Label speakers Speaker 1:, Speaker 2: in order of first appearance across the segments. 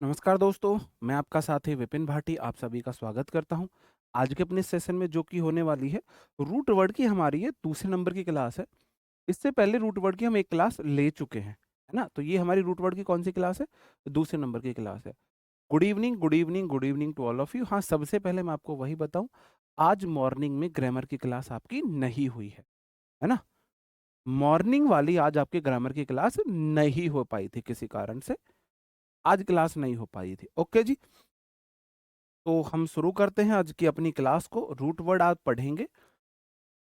Speaker 1: नमस्कार दोस्तों, मैं आपका साथी विपिन भाटी आप सभी का स्वागत करता हूँ। आज के अपने सेशन में जो कि होने वाली है, रूट वर्ड की हमारी ये दूसरे नंबर की क्लास है। इससे पहले रूट वर्ड की हम एक क्लास ले चुके हैं, है ना? तो ये हमारी रूट वर्ड की कौन-सी क्लास है? दूसरे नंबर की क्लास है। Good evening, good evening, good evening to all of you. हाँ, सबसे पहले मैं आपको वही बताऊँ, आज मॉर्निंग में ग्रामर की क्लास आपकी नहीं हुई है ना? मॉर्निंग वाली आज आपकी ग्रामर की क्लास नहीं हो पाई थी किसी कारण से, आज क्लास नहीं हो पाई थी। ओके जी। तो हम शुरू करते हैं आज की अपनी क्लास को। रूट वर्ड आप पढ़ेंगे।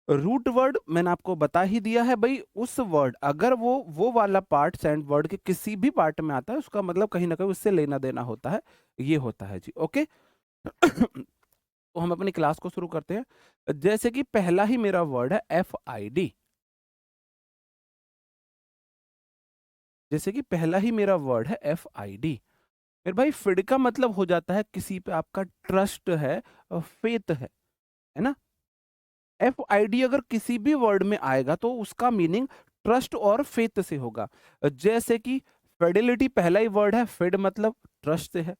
Speaker 1: रूट वर्ड मैंने आपको बता ही दिया है भाई, उस वर्ड अगर वो वाला पार्ट सेंड वर्ड के किसी भी पार्ट में आता है, उसका मतलब कहीं ना कहीं उससे लेना देना होता है। ये होता है जी। ओके। तो हम अपनी क्लास को शुरू करते हैं। जैसे कि पहला ही मेरा वर्ड है FID। जैसे कि पहला ही मेरा वर्ड है FID। मेरे भाई, फिड का मतलब हो जाता है किसी पे आपका ट्रस्ट है, फेथ है ना? FID अगर किसी भी वर्ड में आएगा तो उसका मीनिंग ट्रस्ट और फेथ से होगा। जैसे कि फिडेलिटी पहला ही वर्ड है, फिड मतलब ट्रस्ट से है,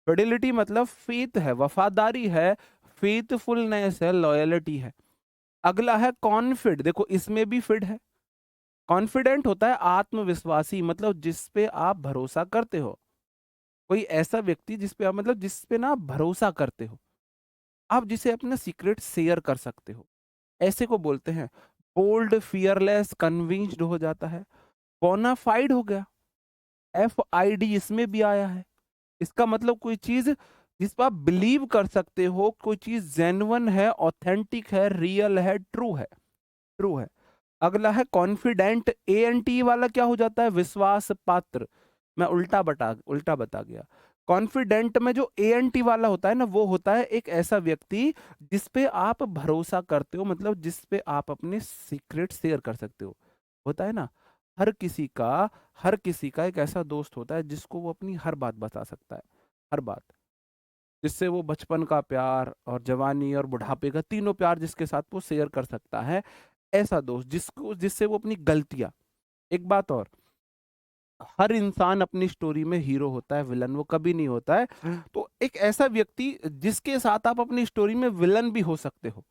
Speaker 1: फिडेलिटी मतलब फेथ है, वफादारी है, फेथफुलनेस है, लॉयलिटी है। अगला है कॉन्फिड, देखो इसमें भी फिड है। कॉन्फिडेंट होता है आत्मविश्वासी, मतलब जिस पे आप भरोसा करते हो। कोई ऐसा व्यक्ति जिस पे आप, मतलब जिस पे ना आप भरोसा करते हो, आप जिसे अपना सीक्रेट शेयर कर सकते हो, ऐसे को बोलते हैं। बोल्ड, फियरलेस, कन्विंस्ड हो जाता है। बोनाफाइड हो गया, FID इसमें भी आया है। इसका मतलब कोई चीज जिस पर आप बिलीव कर सकते हो, कोई चीज जेन्युइन है, ऑथेंटिक है, रियल है, ट्रू है। ट्रू है। अगला है कॉन्फिडेंट, ANT वाला क्या हो जाता है? विश्वास पात्र। मैं उल्टा बता गया। कॉन्फिडेंट में जो ANT वाला होता है ना, वो होता है एक ऐसा व्यक्ति जिस पे आप भरोसा करते हो, मतलब जिस पे आप अपने सीक्रेट शेयर कर सकते हो। होता है ना, हर किसी का हर किसी का एक ऐसा दोस्त होता है जिसको वो अपनी हर बात बता सकता है। हर बात, जिससे वो बचपन का प्यार और जवानी और बुढ़ापे का तीनों प्यार जिसके साथ वो शेयर कर सकता है। ऐसा दोस्त जिससे वो अपनी गलतियां, एक बात और, हर इंसान अपनी स्टोरी में हीरो होता है, विलन वो कभी नहीं होता है। तो एक ऐसा व्यक्ति जिसके साथ आप अपनी स्टोरी में विलन भी हो सकते हो,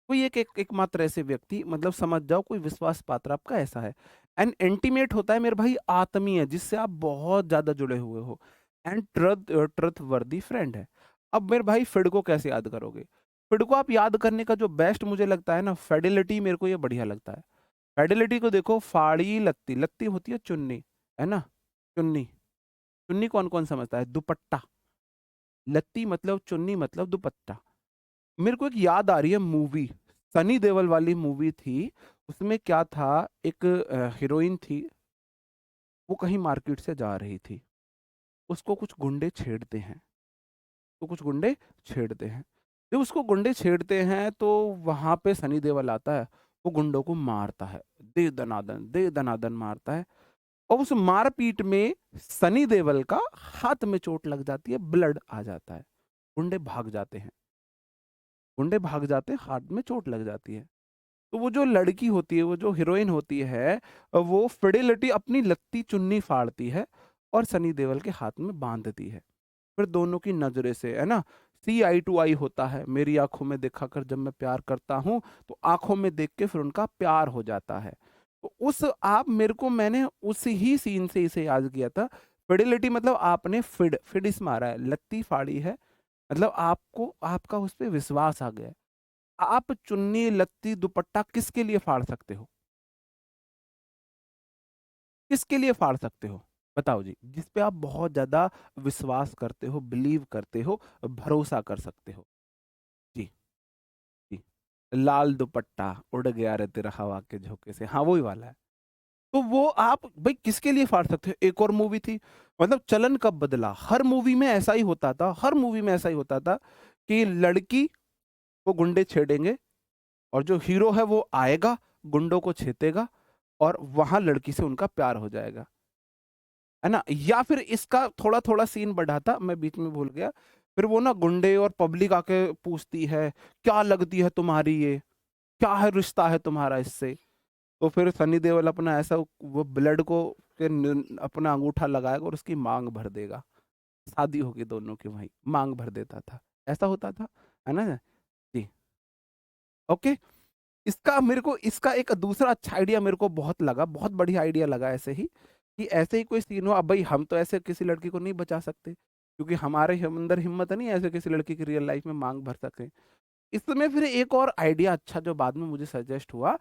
Speaker 1: कोई एकमात्र ऐसे व्यक्ति, मतलब समझ जाओ कोई विश्वास पात्र आपका ऐसा है। एंड इंटीमेट होता है मेरे भाई, आत्मीय, जिससे आप बहुत ज्यादा जुड़े हुए हो। एंड ट्रथ वर्दी फ्रेंड है। अब मेरे भाई, फिड को कैसे याद करोगे? फिड को आप याद करने का जो बेस्ट मुझे लगता है ना, फेडिलिटी, मेरे को ये बढ़िया लगता है। फेडिलिटी को देखो, फाड़ी लत्ती, लत्ती होती है चुन्नी, है ना? चुन्नी, चुन्नी कौन कौन समझता है? दुपट्टा। लत्ती मतलब चुन्नी मतलब दुपट्टा। मेरे को एक याद आ रही है मूवी, सनी देओल वाली मूवी थी। उसमें क्या था, एक हीरोइन थी, वो कहीं मार्केट से जा रही थी, उसको कुछ गुंडे छेड़ते हैं। तो कुछ गुंडे छेड़ते हैं, जब उसको गुंडे छेड़ते हैं तो वहां पे सनी देओल आता है। वो गुंडों को मारता है, दे दनादन मारता है। और उस मारपीट में सनी देओल का हाथ में चोट लग जाती है, ब्लड आ जाता है। गुंडे भाग जाते हैं, गुंडे भाग जाते हैं, हाथ में चोट लग जाती है। तो वो जो लड़की होती है, वो जो हीरोइन होती है, वो फिडेलिटी अपनी लत्ती चुन्नी फाड़ती है और सनी देओल के हाथ में बांधती है। फिर दोनों की नजरें से, है ना, सी आई टू आई होता है। मेरी आंखों में देखा कर जब मैं प्यार करता हूँ, तो आंखों में देख के फिर उनका प्यार हो जाता है। तो उस आप मेरे को, मैंने उस ही सीन से इसे याद किया था। फिडिलिटी मतलब आपने फिड इस मारा है, लत्ती फाड़ी है, मतलब आपको आपका उस पर विश्वास आ गया है। आप चुन्नी, लत्ती, दुपट्टा किसके लिए फाड़ सकते हो? किसके लिए फाड़ सकते हो? बताओ जी, जिस पे आप बहुत ज्यादा विश्वास करते हो, बिलीव करते हो, भरोसा कर सकते हो। जी, जी। लाल दुपट्टा उड़ गया रे तेरा हवा के झोंके से, हाँ वही वाला है। तो वो आप भाई किसके लिए फाड़ सकते हो? एक और मूवी थी, मतलब चलन कब बदला, हर मूवी में ऐसा ही होता था, हर मूवी में ऐसा ही होता था कि लड़की को गुंडे छेड़ेंगे और जो हीरो है वो आएगा, गुंडों को छेतेगा और वहां लड़की से उनका प्यार हो जाएगा, है ना? या फिर इसका थोड़ा थोड़ा सीन बढ़ा था, मैं बीच में भूल गया। फिर वो ना गुंडे और पब्लिक आके पूछती है, क्या लगती है तुम्हारी ये, क्या है रिश्ता है तुम्हारा इससे? तो फिर सनी देओल अपना ऐसा वो ब्लड को अपना अंगूठा लगाएगा और उसकी मांग भर देगा। शादी हो गई दोनों की, वहीं मांग भर देता था, ऐसा होता था, है ना जी। ओके, इसका मेरे को इसका एक दूसरा अच्छा आइडिया मेरे को बहुत लगा, बहुत बढ़िया आइडिया लगा ऐसे ही, कि ऐसे ही कोई सीन हो। अब भाई हम तो ऐसे किसी लड़की को नहीं बचा सकते, क्योंकि हमारे अंदर हिम्मत नहीं है ऐसे किसी लड़की की रियल लाइफ में मांग भर सके। इसमें फिर एक और आइडिया अच्छा जो बाद में मुझे सजेस्ट हुआ,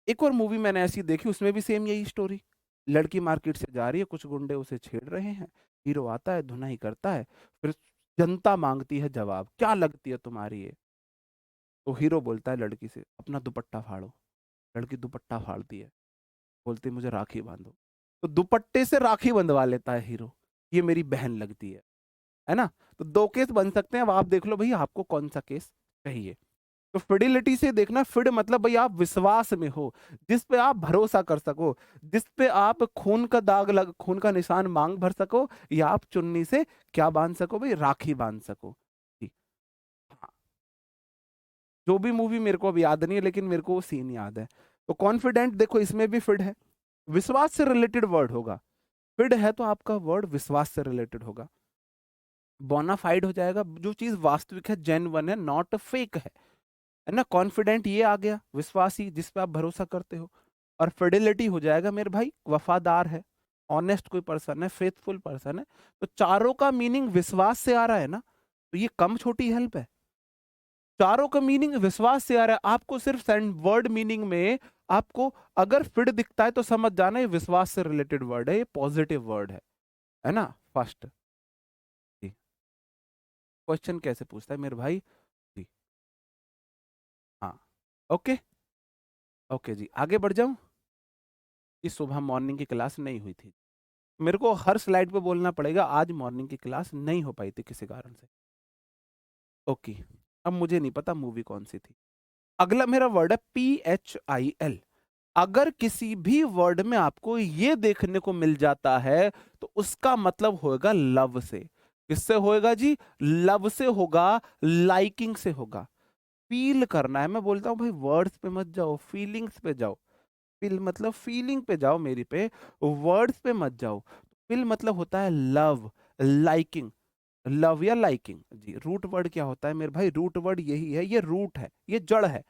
Speaker 1: एक और मूवी मैंने ऐसी देखी, उसमें भी सेम यही स्टोरी। लड़की मार्केट से जा रही है, कुछ गुंडे उसे छेड़ रहे हैं, हीरो आता है, धुनाई करता है, फिर जनता मांगती है जवाब, क्या लगती है तुम्हारी ये? तो हीरो बोलता है लड़की से, अपना दुपट्टा फाड़ो। लड़की दुपट्टा फाड़ती है, बोलती है मुझे राखी बांधो। तो दुपट्टे से राखी बंधवा लेता है हीरो, ये मेरी बहन लगती है ना? तो दो केस बन सकते हैं, अब आप देख लो भैया आपको कौन सा केस चाहिए। तो फिडिलिटी से देखना, फिड मतलब भाई आप विश्वास में हो, जिस पे आप भरोसा कर सको, जिस पे आप खून का दाग लग, खून का निशान मांग भर सको, या आप चुन्नी से क्या बांध सको भाई, राखी बांध सको। जी हाँ, जो भी मूवी मेरे को अब याद नहीं है, लेकिन मेरे को वो सीन याद है। तो कॉन्फिडेंट देखो इसमें भी फिड है, विश्वास से रिलेटेड वर्ड होगा। फिड है तो आपका वर्ड विश्वास से रिलेटेड होगा। बोनाफाइड हो जाएगा, जो चीज वास्तविक है, जेन्युइन है, नॉट फेक है ना? कॉन्फिडेंट ये आ गया, विश्वासी, जिस पे आप भरोसा करते हो। और फिडिलिटी हो जाएगा मेरे भाई, वफादार है, ऑनेस्ट कोई पर्सन है, फेथफुल पर्सन है। तो चारों का मीनिंग विश्वास से आ रहा है ना, तो ये कम छोटी हेल्प है। चारों का मीनिंग विश्वास से आ रहा है, आपको सिर्फ वर्ड मीनिंग में आपको अगर फिड दिखता है तो समझ जाना ये विश्वास से रिलेटेड वर्ड है, ये पॉजिटिव वर्ड है ना? फर्स्ट जी, क्वेश्चन कैसे पूछता है मेरे भाई? जी हाँ, ओके, ओके जी, आगे बढ़ जाऊं। इस सुबह मॉर्निंग की क्लास नहीं हुई थी, मेरे को हर स्लाइड पे बोलना पड़ेगा, आज मॉर्निंग की क्लास नहीं हो पाई थी किसी कारण से। ओके, अब मुझे नहीं पता मूवी कौन सी थी। अगला मेरा वर्ड है PHIL। अगर किसी भी वर्ड में आपको ये देखने को मिल जाता है, तो उसका मतलब होगा लव से। किससे होएगा जी? लव से होगा, लाइकिंग से होगा। फील करना है, मैं बोलता हूँ भाई वर्ड्स पे मत जाओ, फीलिंग्स पे जाओ। फील मतलब फीलिंग पे जाओ मेरी पे, वर्ड्स पे मत जाओ। फील मतलब होता है लव, लाइकिंग। लव या लाइकिंग जी, रूट वर्ड क्या होता है मेरे भाई? रूट वर्ड यही है, ये रूट है, ये जड़ है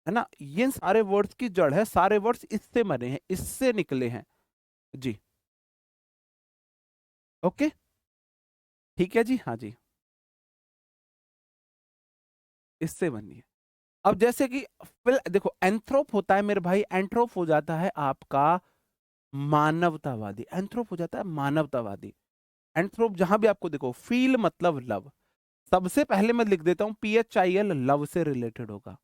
Speaker 1: ना? ये सारे वर्ड्स की जड़ है, सारे वर्ड्स इससे बने हैं, इससे निकले हैं जी। ओके, ठीक है जी, हाँ जी, इससे बनी है। अब जैसे कि फिर देखो, एंथ्रोप होता है मेरे भाई, एंथ्रोप हो जाता है आपका मानवतावादी, एंथ्रोप हो जाता है मानवतावादी। एंथ्रोप जहां भी आपको देखो, फील मतलब लव। सबसे पहले मैं लिख देता हूं PHIL, लव से रिलेटेड होगा,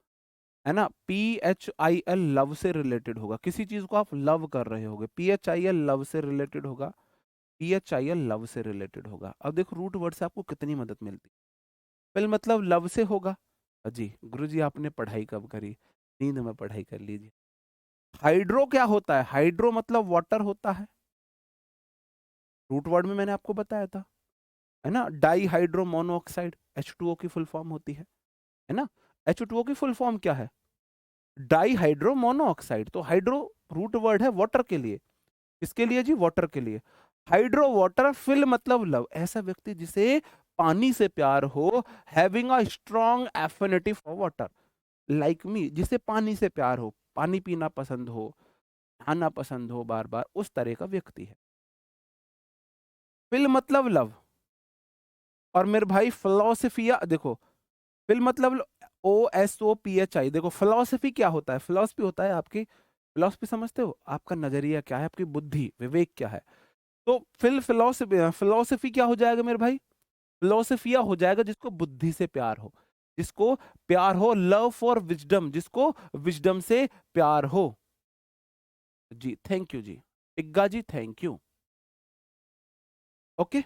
Speaker 1: है ना? PHIL लव से रिलेटेड होगा, किसी चीज को आप लव कर रहे होगे, PHIL लव से रिलेटेड होगा, PHIL लव से रिलेटेड होगा। अब देखो रूट वर्ड से आपको कितनी मदद मिलती है। फिल मतलब लव से होगा। जी गुरुजी आपने पढ़ाई कब करी? नींद में पढ़ाई कर लीजिए। हाइड्रो क्या होता है? हाइड्रो मतलब वाटर होता है, रूट वर्ड में मैंने आपको बताया था, है ना? डाई हाइड्रो मोनोऑक्साइड, H2O की फुल फॉर्म होती है ना? H2O की फुल फॉर्म क्या है? Di hydro monoxide. तो हाइड्रो रूट वर्ड है वाटर के लिए। किसके लिए जी? वाटर के लिए। हाइड्रो वाटर, फिल मतलब लव, ऐसा व्यक्ति जिसे पानी से प्यार हो, having a strong affinity for water, like me, जिसे पानी से प्यार हो, पानी पीना पसंद हो, नहाना पसंद हो बार बार, उस तरह का व्यक्ति है। फिल मतलब लव। और मेरे भाई फिलोसफिया देखो, फिल मतलब OSOPHI। देखो फिलोसफी क्या होता है? फिलोसफी होता है आपकी, फिलोसफी समझते हो? आपका नजरिया क्या है, आपकी बुद्धि, विवेक क्या है। तो फिल फिलोसफी, फिलोसफी क्या हो जाएगा मेरे भाई? फिलोसफिया हो जाएगा जिसको बुद्धि से प्यार हो, जिसको प्यार हो, लव फॉर विजडम, जिसको विजडम से प्यार हो। जी थैंक यू जी, Igga ji thank you. Okay,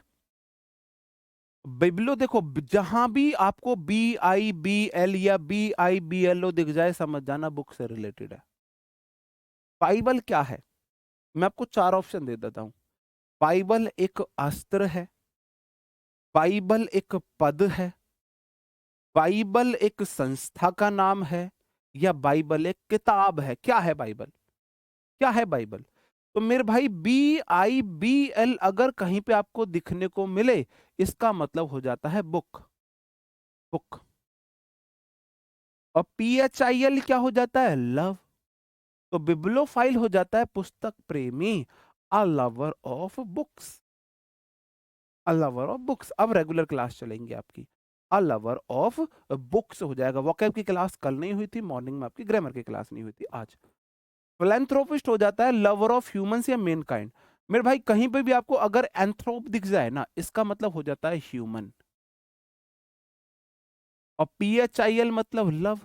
Speaker 1: बिबलो देखो, जहां भी आपको BIBL या BIBLO दिख जाए, समझ जाना बुक से रिलेटेड है। बाइबल क्या है? मैं आपको चार ऑप्शन दे देता हूं। बाइबल एक अस्त्र है, बाइबल एक पद है, बाइबल एक संस्था का नाम है, या बाइबल एक किताब है। क्या है बाइबल? क्या है बाइबल? तो मेरे भाई BIBL अगर कहीं पे आपको दिखने को मिले, इसका मतलब हो जाता है बुक, बुक। और PHIL क्या हो जाता है? लव। तो बिब्लोफाइल हो जाता है पुस्तक प्रेमी, a lover of books, a lover of books. अब रेगुलर क्लास चलेंगी आपकी, अ लवर ऑफ बुक्स हो जाएगा। वोकैब की क्लास कल नहीं हुई थी, मॉर्निंग में आपकी ग्रामर की क्लास नहीं हुई थी आज। फिलैंथ्रोपिस्ट हो जाता है लवर ऑफ ह्यूमंस या मैनकाइंड। मेरे भाई कहीं पे भी आपको अगर एंथ्रोप दिख जाए ना, इसका मतलब हो जाता है ह्यूमन। और PHIL मतलब लव,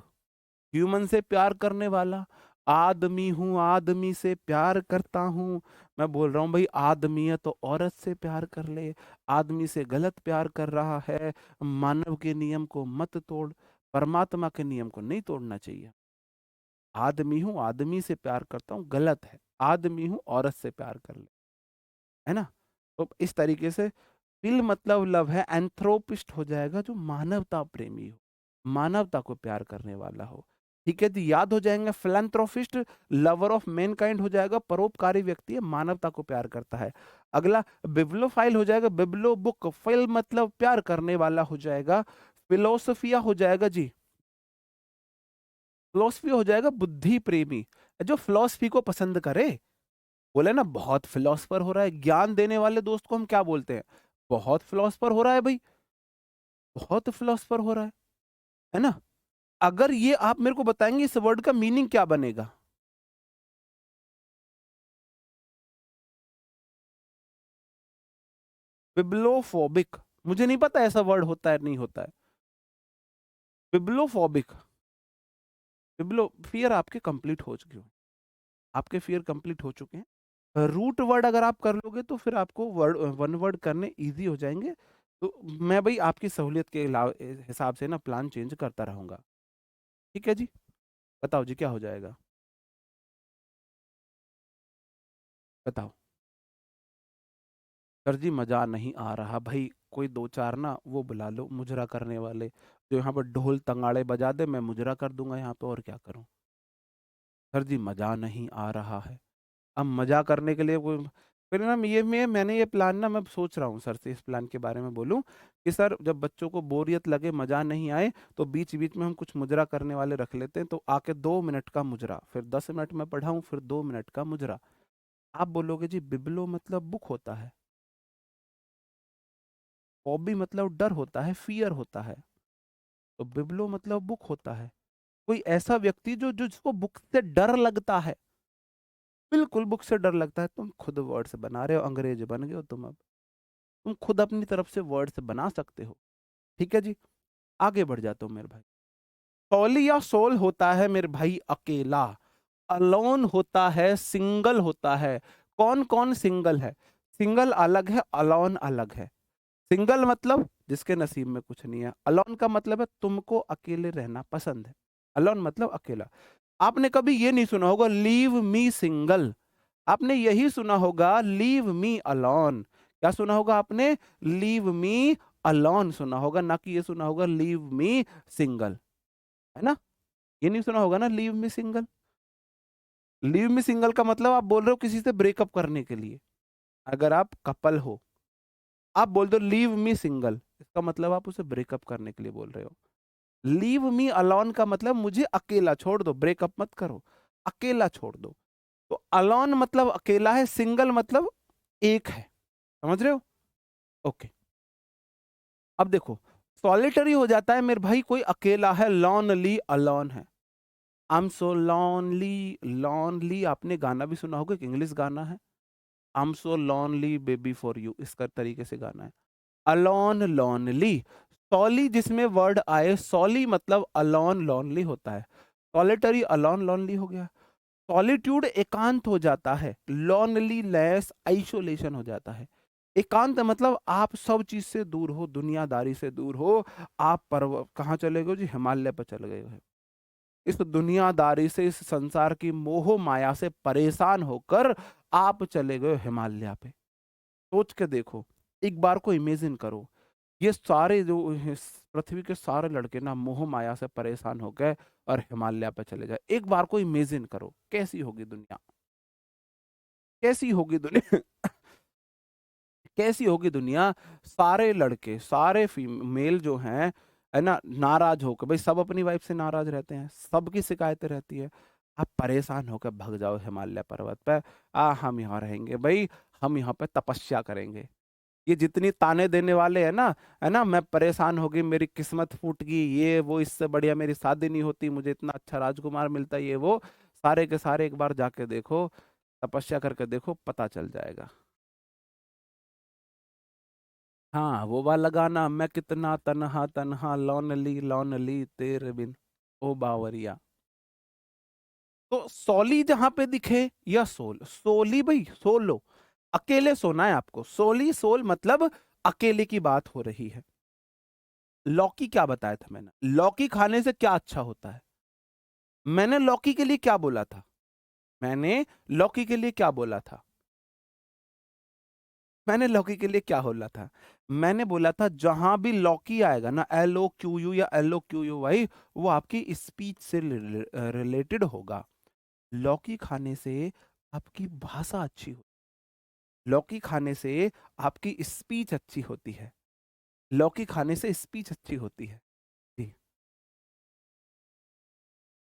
Speaker 1: ह्यूमन से प्यार करने वाला। आदमी हूं, आदमी से प्यार करता हूं। मैं बोल रहा हूं भाई, आदमी है तो औरत से प्यार कर ले। आदमी से गलत प्यार कर रहा है, मानव के नियम को मत तोड़, परमात्मा के नियम को नहीं तोड़ना चाहिए। आदमी हूं, आदमी से प्यार करता हूं, गलत है। आदमी हूं, औरत से प्यार कर ले, है ना? तो इस तरीके से फिल मतलब लव है, एंथ्रोपिस्ट हो जाएगा जो मानवता प्रेमी हो, मानवता को प्यार करने वाला हो। ठीक है, तो याद हो जाएंगे। फिलैंथ्रोपिस्ट लवर ऑफ मैनकाइंड हो जाएगा, परोपकारी व्यक्ति है, मानवता को प्यार करता है। अगला बिब्लोफाइल हो जाएगा, बिब्लो बुक, फिल मतलब प्यार करने वाला हो जाएगा। फिलोसफिया हो जाएगा जी, फिलोसफी हो जाएगा बुद्धि प्रेमी, जो फिलोसफी को पसंद करे। बोले ना बहुत फिलोसफर हो रहा है, ज्ञान देने वाले दोस्त को हम क्या बोलते हैं? बहुत फिलोसफर हो रहा है भाई, बहुत फिलोसफर हो रहा है ना? अगर ये आप मेरे को बताएंगे इस वर्ड का मीनिंग क्या बनेगा? बिब्लोफोबिक, मुझे नहीं पता ऐसा वर्ड होता है नहीं होता है। बिब्लोफोबिक, बिब्लो, फियर आपके कंप्लीट हो चुके हो, आपके फियर कंप्लीट हो चुके हैं। रूट वर्ड अगर आप कर लोगे तो फिर आपको वर्ड वन वर्ड करने इजी हो जाएंगे। तो मैं भाई आपकी सहूलियत के हिसाब से ना प्लान चेंज करता रहूंगा। ठीक है जी, बताओ जी क्या हो जाएगा, बताओ। सर जी मजा नहीं आ रहा भाई, कोई दो चार ना वो बुला लो मुजरा करने वाले, जो यहाँ पर ढोल तंगाड़े बजा दे, मैं मुजरा कर दूंगा यहाँ पे, और क्या करूँ। सर जी मजा नहीं आ रहा है। अब मजा करने के लिए कोई, फिर ना मैंने ये प्लान ना, मैं सोच रहा हूँ सर से इस प्लान के बारे में बोलूँ कि सर जब बच्चों को बोरियत लगे, मजा नहीं आए, तो बीच बीच में हम कुछ मुजरा करने वाले रख लेते हैं। तो आके 2 मिनट का मुजरा, फिर 10 मिनट में पढ़ाऊँ, फिर 2 मिनट का मुजरा। आप बोलोगे जी बिबलो मतलब बुक होता है, हॉबी मतलब डर होता है, फियर होता है, तो बिबलो मतलब बुक होता है। कोई ऐसा व्यक्ति जो जिसको बुक से डर लगता है, बिल्कुल बुक से डर लगता है। तुम खुद वर्ड्स बना रहे हो, अंग्रेज बन गए हो तुम अब, तुम खुद अपनी तरफ से वर्ड्स बना सकते हो। ठीक है जी, आगे बढ़ जाता हूँ मेरे भाई। सॉली या सोल होता है मेरे भाई अकेला, अलोन होता है, सिंगल होता है। कौन कौन सिंगल है? सिंगल अलग है, अलोन अलग है। सिंगल मतलब जिसके नसीब में कुछ नहीं है, अलोन का मतलब है तुमको अकेले रहना पसंद है। अलोन मतलब अकेला। आपने कभी ये नहीं सुना होगा लीव मी सिंगल, आपने यही सुना होगा लीव मी अलोन। क्या सुना होगा आपने? लीव मी अलोन सुना होगा, ना कि ये सुना होगा लीव मी सिंगल, है ना? ये नहीं सुना होगा ना leave me single. Leave me single का मतलब आप बोल रहे हो किसी से ब्रेकअप करने के लिए। अगर आप कपल हो, आप बोल दो लीव मी सिंगल, इसका मतलब आप उसे ब्रेकअप करने के लिए बोल रहे हो। लीव मी अलोन का मतलब मुझे अकेला छोड़ दो, ब्रेकअप मत करो, अकेला छोड़ दो। तो अलोन मतलब अकेला है, सिंगल मतलब एक है। समझ रहे हो? ओके। अब देखो, सॉलिटरी हो जाता है मेरे भाई कोई अकेला है, लॉनली अलोन है। I am so lonely, lonely आपने गाना भी सुना होगा, एक इंग्लिश गाना है, I am so lonely baby for you, इसका तरीके से गाना है। Alone, lonely. सॉली जिसमें वर्ड आए, सॉली मतलब अलोन लॉनली होता है, सॉलिटरी अलोन लॉनली हो गया। सॉलिट्यूड एकांत हो जाता है, लॉनली लेस आइसोलेशन हो जाता है। एकांत मतलब आप सब चीज से दूर हो, दुनियादारी से दूर हो। आप पर्व कहाँ चले गए जी? हिमालय पर चले गए हो। इस दुनियादारी से, इस संसार की मोह माया से परेशान होकर आप चले गए हिमालय पे। सोच के देखो, एक बार को इमेजिन करो, ये सारे जो इस पृथ्वी के सारे लड़के ना मोह माया से परेशान हो गए और हिमालय पे चले जाए। एक बार को इमेजिन करो कैसी होगी दुनिया। कैसी होगी दुनिया कैसी होगी दुनिया? सारे लड़के, सारे मेल जो हैं, है ना, नाराज होकर, भाई सब अपनी वाइफ से नाराज रहते हैं, सबकी शिकायतें रहती है। आप परेशान होकर भग जाओ हिमालय पर्वत पे, हम यहाँ रहेंगे भाई, हम यहाँ पे तपस्या करेंगे। ये जितनी ताने देने वाले हैं ना, है ना, मैं परेशान हो गई, मेरी किस्मत फूट गई, ये वो, इससे बढ़िया मेरी शादी नहीं होती, मुझे इतना अच्छा राजकुमार मिलता, ये वो, सारे के सारे एक बार जाके देखो, तपस्या करके देखो, पता चल जाएगा। हाँ, वो वाला गाना, मैं कितना तन्हा तन्हा लॉनली लॉनली तेरे बिन, ओ बावरिया। तो सोली जहां पे दिखे या सोल, सोली भाई सोलो, अकेले सोना है आपको, सोली सोल मतलब अकेले की बात हो रही है। लौकी क्या बताया था मैंने? लौकी खाने से क्या अच्छा होता है? मैंने लौकी के लिए क्या बोला था? मैंने लौकी के लिए क्या बोला था? मैंने लौकी के लिए क्या बोला था? मैंने बोला था जहां भी लौकी आएगा ना, LOQU या LOQU भाई, वो आपकी स्पीच से रिलेटेड होगा। लौकी खाने से आपकी भाषा अच्छी हो, लौकी खाने से आपकी स्पीच अच्छी होती है, लौकी खाने से स्पीच अच्छी होती है। जी,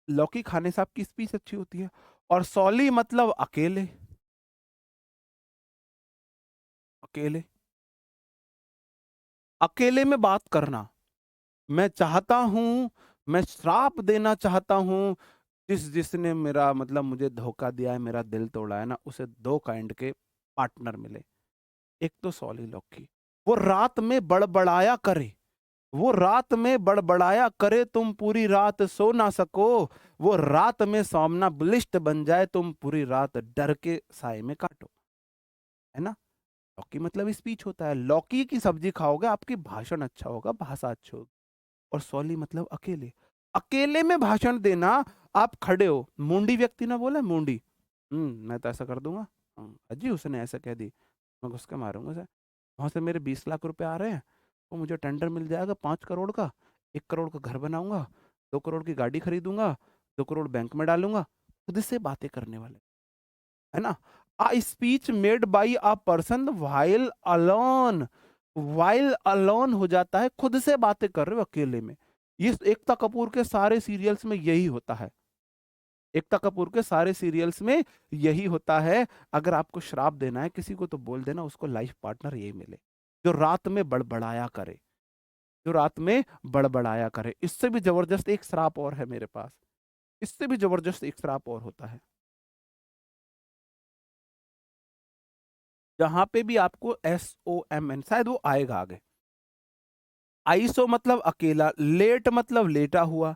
Speaker 1: लौकी खाने से आपकी स्पीच अच्छी होती है। और सॉली मतलब अकेले, अकेले, अकेले में बात करना। मैं चाहता हूं, मैं श्राप देना चाहता हूं, जिसने मेरा मतलब मुझे धोखा दिया है, मेरा दिल तोड़ा है ना, उसे दो काइंड के पार्टनर मिले। एक तो सॉली लौकी, वो रात में बड़बड़ाया करे, वो रात में बड़बड़ाया करे, तुम पूरी रात सो ना सको, वो रात में सोमना बलिष्ठ बन जाए, तुम पूरी रात डर के साए में काटो, है ना। लौकी मतलब स्पीच होता है, लौकी की सब्जी खाओगे आपकी भाषण अच्छा होगा, भाषा अच्छी होगी। और सॉली मतलब अकेले, अकेले में भाषण देना। आप खड़े हो, मुंडी व्यक्ति ना बोला मुंडी, मैं तो ऐसा कर दूंगा, अजी उसने ऐसा कह दी, मैं घुस के मारूंगा सर, वहां से मेरे 20 लाख रुपए आ रहे हैं, तो मुझे टेंडर मिल जाएगा 5 करोड़ का, 1 करोड़ का घर बनाऊंगा, 2 करोड़ की गाड़ी खरीदूंगा, 2 करोड़ बैंक में डालूंगा। खुद से बातें करने वाले, है ना। A speech made by a person while alone, while alone हो जाता है, खुद से बातें कर रहे हो अकेले में। ये एकता कपूर के सारे सीरियल्स में यही होता है, एकता कपूर के सारे सीरियल्स में यही होता है। अगर आपको श्राप देना है किसी को तो बोल देना उसको लाइफ पार्टनर यही मिले, जो रात में बड़बड़ाया करे, जो रात में बड़बड़ाया करे। इससे भी जबरदस्त एक श्राप और है मेरे पास, इससे भी जबरदस्त एक श्राप और होता है। जहां पे भी आपको SOMN, शायद वो आएगा आगे। आईसो मतलब अकेला, लेट मतलब लेटा हुआ,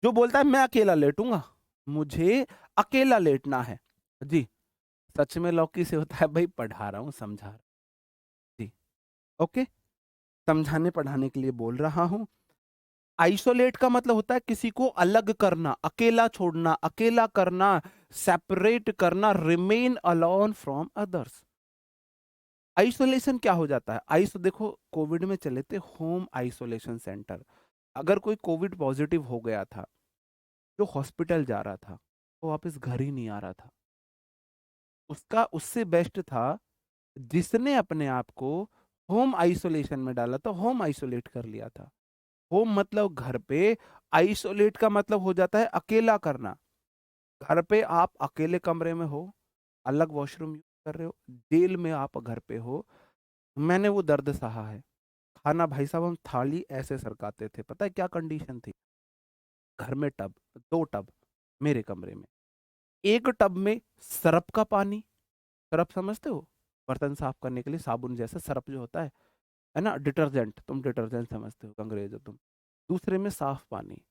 Speaker 1: जो बोलता है मैं अकेला लेटूंगा, मुझे अकेला लेटना है। जी, सच में लौकी से होता है भाई, पढ़ा रहा हूँ, समझा रहा हूं। जी, ओके, समझाने पढ़ाने के लिए बोल रहा हूँ। आइसोलेट का मतलब होता है किसी को अलग करना, अकेला छोड़ना, अकेला करना, सेपरेट करना, remain alone from others. Isolation क्या हो जाता है? आइसो देखो, कोविड में चले थे होम आइसोलेशन सेंटर। अगर कोई कोविड पॉजिटिव हो गया था, जो हॉस्पिटल जा रहा था, वो वापस घर ही नहीं आ रहा था, उसका उससे बेस्ट था जिसने अपने आप को होम आइसोलेशन में डाला था, होम आइसोलेट कर लिया था। होम मतलब घर पे, आइसोलेट का मतलब हो जाता है अकेला करना। घर पे आप अकेले कमरे में हो, अलग वॉशरूम यूज कर रहे हो, जेल में आप घर पे हो। मैंने वो दर्द सहा है। खाना भाई साहब हम थाली ऐसे सरकाते थे, पता है क्या कंडीशन थी? घर में टब, 2 टब मेरे कमरे में, एक टब में सरफ का पानी, सरफ समझते हो, बर्तन साफ करने के लिए साबुन जैसा सरफ जो होता है ना, डिटर्जेंट, तुम डिटर्जेंट समझते हो, अंग्रेज हो तुम। दूसरे में साफ पानी।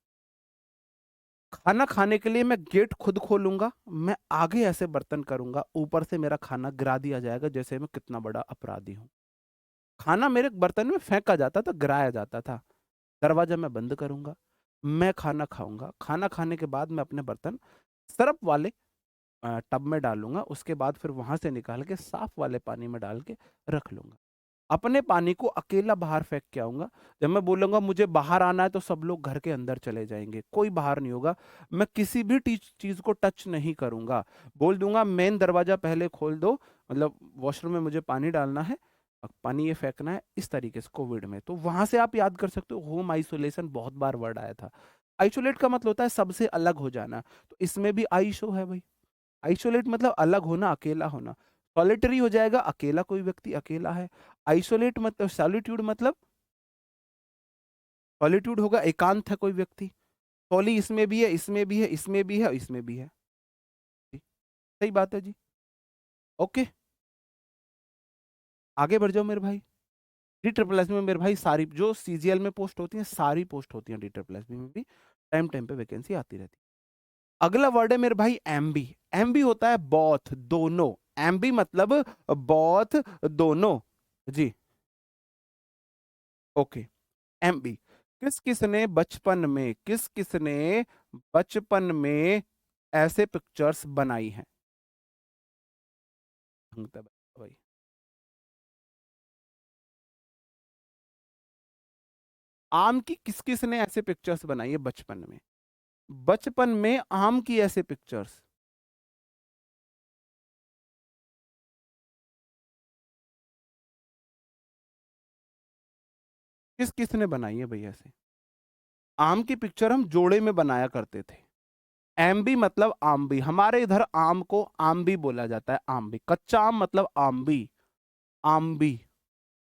Speaker 1: खाना खाने के लिए मैं गेट खुद खोलूंगा, मैं आगे ऐसे बर्तन करूंगा, ऊपर से मेरा खाना गिरा दिया जाएगा जैसे मैं कितना बड़ा अपराधी हूँ। खाना मेरे बर्तन में फेंका जाता था, गिराया जाता था। दरवाजा मैं बंद करूंगा, मैं खाना खाऊंगा, खाना खाने के बाद मैं अपने बर्तन सरफ वाले टब में डालूंगा, उसके बाद फिर वहां से निकाल के साफ वाले पानी में डाल के रख लूंगा। अपने पानी को अकेला बाहर फेंक के आऊंगा। जब मैं बोलूंगा मुझे बाहर आना है तो सब लोग घर के अंदर चले जाएंगे, कोई बाहर नहीं होगा। मैं किसी भी चीज को टच नहीं करूंगा। बोल दूंगा मेन दरवाजा पहले खोल दो, मतलब वॉशरूम में मुझे पानी डालना है, पानी ये फेंकना है, इस तरीके से कोविड में। तो वहां से आप याद कर सकते हो, होम आइसोलेशन बहुत बार वर्ड आया था। आइसोलेट का मतलब होता है सबसे अलग हो जाना, तो इसमें भी आई शो है भाई। आइसोलेट मतलब अलग होना, अकेला होना। सॉलिटरी हो जाएगा, अकेला कोई व्यक्ति अकेला है। आइसोलेट मतलब सॉलिट्यूड, मतलब सॉलिट्यूड होगा एकांत है कोई व्यक्ति। सॉली इसमें भी है, इसमें भी है, इसमें भी है, इसमें भी है। जी, सही बात है जी। ओके, आगे बढ़ जाओ मेरे भाई। डी ट्रिपल एस में मेरे भाई सारी जो सीजीएल में पोस्ट होती हैं, सारी पोस्ट होती हैं डी ट्रिपल एस में भी। टाइम टाइम पे वैकेंसी आती रहती है। अगला वर्ड है मेरे भाई एमबी। एमबी होता है बोथ, दोनों। एमबी मतलब बोथ, दोनों। जी, ओके। एमबी, किस किसने बचपन में, किस किसने बचपन में ऐसे पिक्चर्स बनाई हैं? भाई, भाई। आम की किस किस ने ऐसे पिक्चर्स बनाई है बचपन में? बचपन में आम की ऐसे पिक्चर्स किस किस ने बनाई है भैया ऐसे? आम की पिक्चर हम जोड़े में बनाया करते थे। एम्बी मतलब आम्बी, हमारे इधर आम को आम्बी बोला जाता है, आम्बी। कच्चा आम मतलब आम्बी, आम्बी।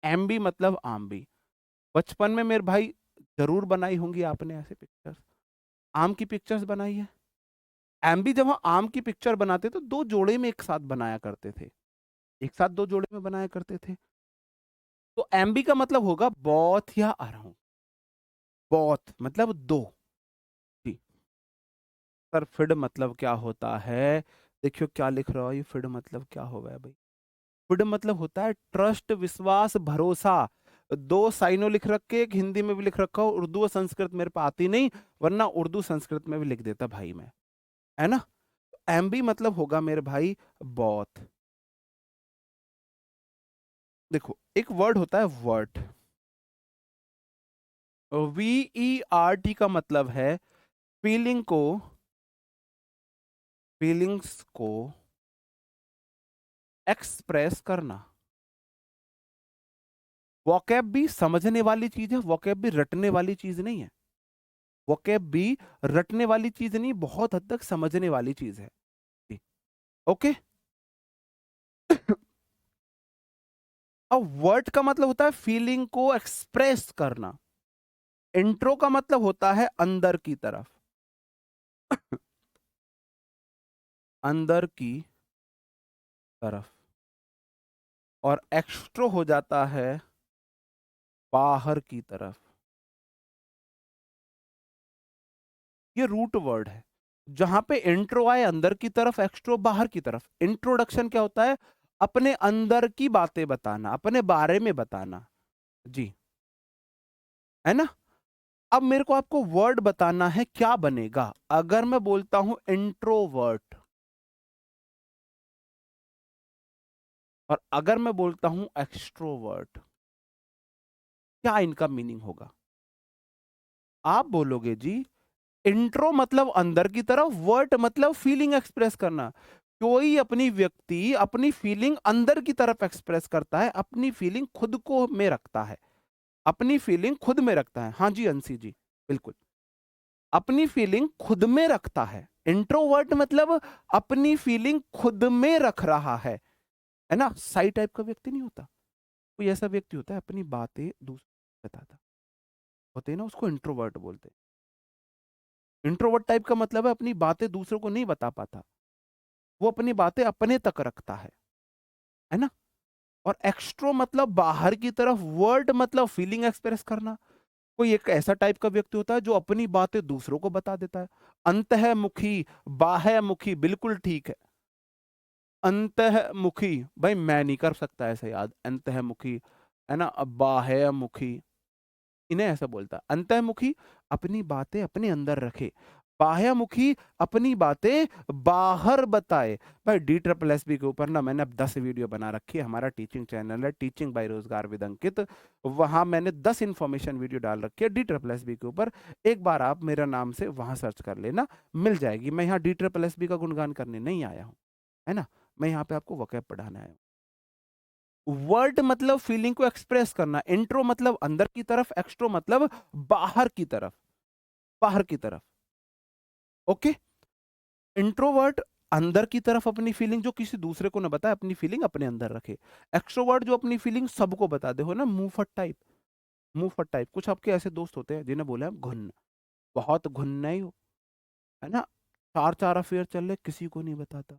Speaker 1: एम्बी मतलब आम्बी। बचपन में मेरे भाई जरूर बनाई होंगी आपने ऐसे पिक्चर्स। आम की पिक्चर्स बनाई है। एम्बी जब हम आम की पिक्चर बनाते तो दो जोड़े में एक साथ बनाया करते थे, एक साथ दो जोड़े में बनाया करते थे। तो एम्बी का मतलब होगा बहुत या अराउंड। बहुत मतलब दो। जी। सर फिड मतलब क्या होता है? देखियो क्या लिख रहा है ये, फिड मतलब क्या होगा है भाई? फिड मतलब होता है ट्रस्ट, विश्वास, भरोसा। दो साइनों लिख रखे, एक हिंदी में भी लिख रखा हो, उर्दू और संस्कृत मेरे पे आती नहीं, वरना उर्दू संस्कृत में भी लिख देता भाई मैं, है ना? एम्बी मतलब होगा मेरे भाई बहुत। देखो एक वर्ड होता है वर्ट, वी ई आर टी का मतलब है फीलिंग को, फीलिंग्स को एक्सप्रेस करना। वोकैब भी समझने वाली चीज है, वोकैब भी रटने वाली चीज नहीं है। वोकैब भी रटने वाली चीज नहीं, बहुत हद तक समझने वाली चीज है। जी, ओके। अब वर्ड का मतलब होता है फीलिंग को एक्सप्रेस करना। इंट्रो का मतलब होता है अंदर की तरफ, अंदर की तरफ। और एक्सट्रो हो जाता है बाहर की तरफ। ये रूट वर्ड है। जहां पे इंट्रो आए अंदर की तरफ, एक्सट्रो बाहर की तरफ। इंट्रोडक्शन क्या होता है? अपने अंदर की बातें बताना, अपने बारे में बताना। जी, है ना? अब मेरे को आपको वर्ड बताना है, क्या बनेगा अगर मैं बोलता हूं इंट्रोवर्ट, और अगर मैं बोलता हूं एक्सट्रोवर्ट, क्या इनका मीनिंग होगा? आप बोलोगे जी इंट्रो मतलब अंदर की तरफ, वर्ट मतलब फीलिंग एक्सप्रेस करना। कोई अपनी व्यक्ति अपनी फीलिंग अंदर की तरफ एक्सप्रेस करता है, अपनी फीलिंग खुद को में रखता है, अपनी फीलिंग खुद में रखता है। हाँ जी अंशी जी, बिल्कुल। अपनी फीलिंग खुद में रखता है। इंट्रोवर्ट मतलब अपनी फीलिंग खुद में रख रहा है ना? साई टाइप का व्यक्ति नहीं होता, कोई ऐसा व्यक्ति होता है अपनी बातें दूसरों को बताता, होते हैं ना, उसको इंट्रोवर्ट बोलते हैं। इंट्रोवर्ट टाइप का मतलब है अपनी बातें दूसरों को नहीं बता पाता, वो अपनी बातें अपने तक रखता है ना? और एक्सट्रो मतलब बाहर की तरफ, वर्ड मतलब फीलिंग एक्सप्रेस करना। कोई एक ऐसा टाइप का व्यक्ति होता है जो अपनी बातें दूसरों को बता देता है। अंतःमुखी, बाह्यमुखी, बिल्कुल ठीक है। अंतःमुखी, भाई मैं नहीं कर सकता ऐसे याद, अंतःमुखी है ना? अब बाह्यमुखी, इन्हें ऐसा बोलता है। अंतःमुखी अपनी बातें अपने अंदर रखे, बाह्यमुखी अपनी बातें बाहर बताए। भाई DSSB के ऊपर ना मैंने अब 10 वीडियो बना रखी है। हमारा टीचिंग चैनल है टीचिंग बाय रोजगार विद अंकित, वहां मैंने 10 इन्फॉर्मेशन वीडियो डाल रखी है DSSB के ऊपर। एक बार आप मेरा नाम से वहां सर्च कर लेना, मिल जाएगी। मैं यहाँ DSSB का गुणगान करने नहीं आया हूँ, है ना, मैं यहाँ पे आपको वोकैब पढ़ाना है। वर्ड मतलब फीलिंग को एक्सप्रेस करना, इंट्रो मतलब अंदर की तरफ, एक्सट्रो मतलब बाहर की तरफ, बाहर की तरफ। ओके, इंट्रोवर्ट अंदर की तरफ अपनी फीलिंग जो किसी दूसरे को ना बताए, अपनी फीलिंग अपने अंदर रखे। एक्सट्रोवर्ट जो अपनी फीलिंग सबको बता दे, हो ना मुंहफट टाइप, मुंहफट टाइप। कुछ आपके ऐसे दोस्त होते हैं जिन्हें बोले हम घुन, बहुत घुन ही हो, है ना, चार चार अफेयर चल रहे किसी को नहीं बताता।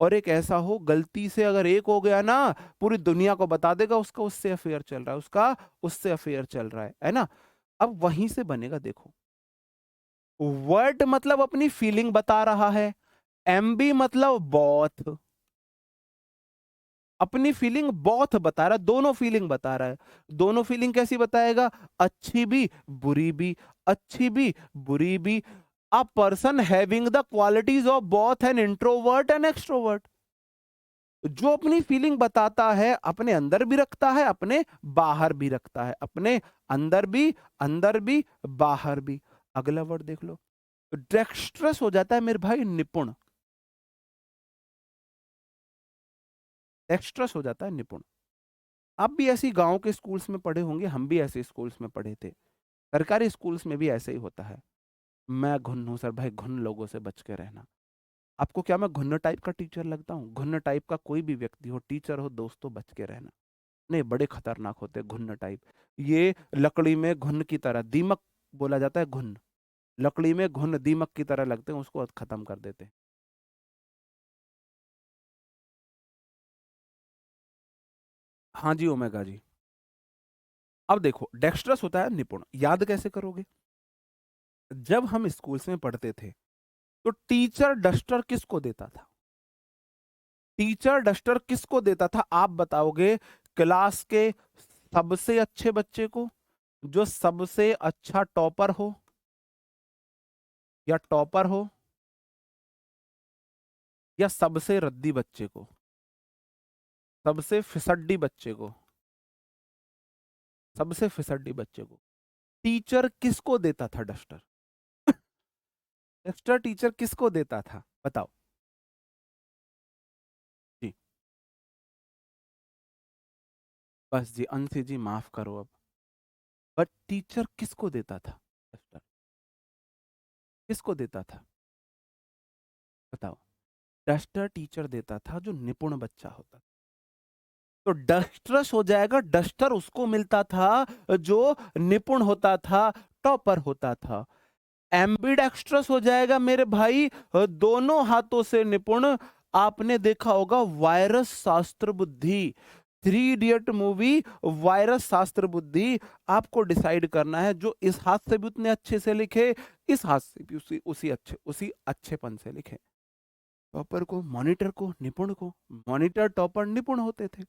Speaker 1: और एक ऐसा हो गलती से अगर एक हो गया ना, पूरी दुनिया को बता देगा उसका उससे अफेयर चल रहा है, उसका उससे अफेयर चल रहा है ना। अब वहीं से बनेगा, देखो, वर्ड मतलब अपनी फीलिंग बता रहा है, एमबी मतलब बहुत, अपनी फीलिंग बहुत बता रहा है, दोनों फीलिंग बता रहा है। दोनों फीलिंग कैसी बताएगा, अच्छी भी बुरी भी, अच्छी भी बुरी भी। A person having the qualities of both an introvert and extrovert, जो अपनी फीलिंग बताता है अपने अंदर भी रखता है, अपने बाहर भी रखता है, अपने अंदर भी बाहर भी। अगला वर्ड देख लो, डेक्स्ट्रस हो जाता है मेरे भाई निपुण, डेक्स्ट्रस हो जाता है निपुण। आप भी ऐसी गांव के स्कूल्स में पढ़े होंगे, हम भी ऐसे स्कूल्स में पढ़े थे, सरकारी स्कूल्स में भी ऐसे ही होता है। मैं घुन हूं सर, भाई घुन लोगों से बच के रहना। आपको क्या मैं घुन्न टाइप का टीचर लगता हूँ? घुन्न टाइप का कोई भी व्यक्ति हो, टीचर हो, दोस्तों, बच के रहना। नहीं, बड़े खतरनाक होते हैं घुन्न टाइप। ये लकड़ी में घुन की तरह, दीमक बोला जाता है घुन, लकड़ी में घुन दीमक की तरह लगते हैं, उसको खत्म कर देते हैं। हाँ जी, ओमेगा जी। अब देखो, डेक्स्ट्रस होता है निपुण, याद कैसे करोगे? जब हम स्कूल्स में पढ़ते थे तो टीचर डस्टर किसको देता था? टीचर डस्टर किसको देता था आप बताओगे? क्लास के सबसे अच्छे बच्चे को, जो सबसे अच्छा टॉपर हो या टॉपर हो, या सबसे रद्दी बच्चे को, सबसे फिसड्डी बच्चे को, सबसे फिसड्डी बच्चे को टीचर किसको देता था डस्टर? डस्टर टीचर किसको देता था बताओ जी? बस जी, अंशी जी माफ करो अब, बट टीचर किसको देता था डस्टर? किसको देता था बताओ? डस्टर टीचर देता था जो निपुण बच्चा होता। तो डस्टरस हो जाएगा, डस्टर उसको मिलता था जो निपुण होता था, टॉपर होता था। एम्बिडेक्स्ट्रस हो जाएगा मेरे भाई, दोनों हाथों से निपुण। आपने देखा होगा वायरस शास्त्र बुद्धि, 3 इडियट मूवी, वायरस शास्त्र बुद्धि। आपको डिसाइड करना है जो इस हाथ से भी उतने अच्छे से लिखे, इस हाथ से भी उसी अच्छेपन से लिखे। टॉपर को, मॉनिटर को, निपुण को, मॉनिटर टॉपर निपुण होते थे।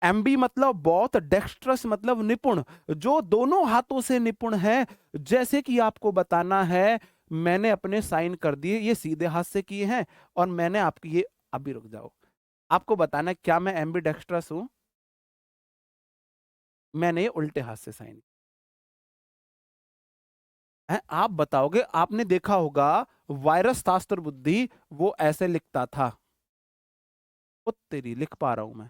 Speaker 1: एमबी मतलब बहुत, डेक्स्ट्रस मतलब निपुण, जो दोनों हाथों से निपुण है। जैसे कि आपको बताना है, मैंने अपने साइन कर दिए, ये सीधे हाथ से किए हैं, और मैंने आपकी ये, अभी रुक जाओ, आपको बताना है क्या मैं एमबी डेक्स्ट्रस हूं? मैंने ये उल्टे हाथ से साइन है, आप बताओगे? आपने देखा होगा वायरस शास्त्र बुद्धि, वो ऐसे लिखता था। ओ तेरी, लिख पा रहा हूं मैं,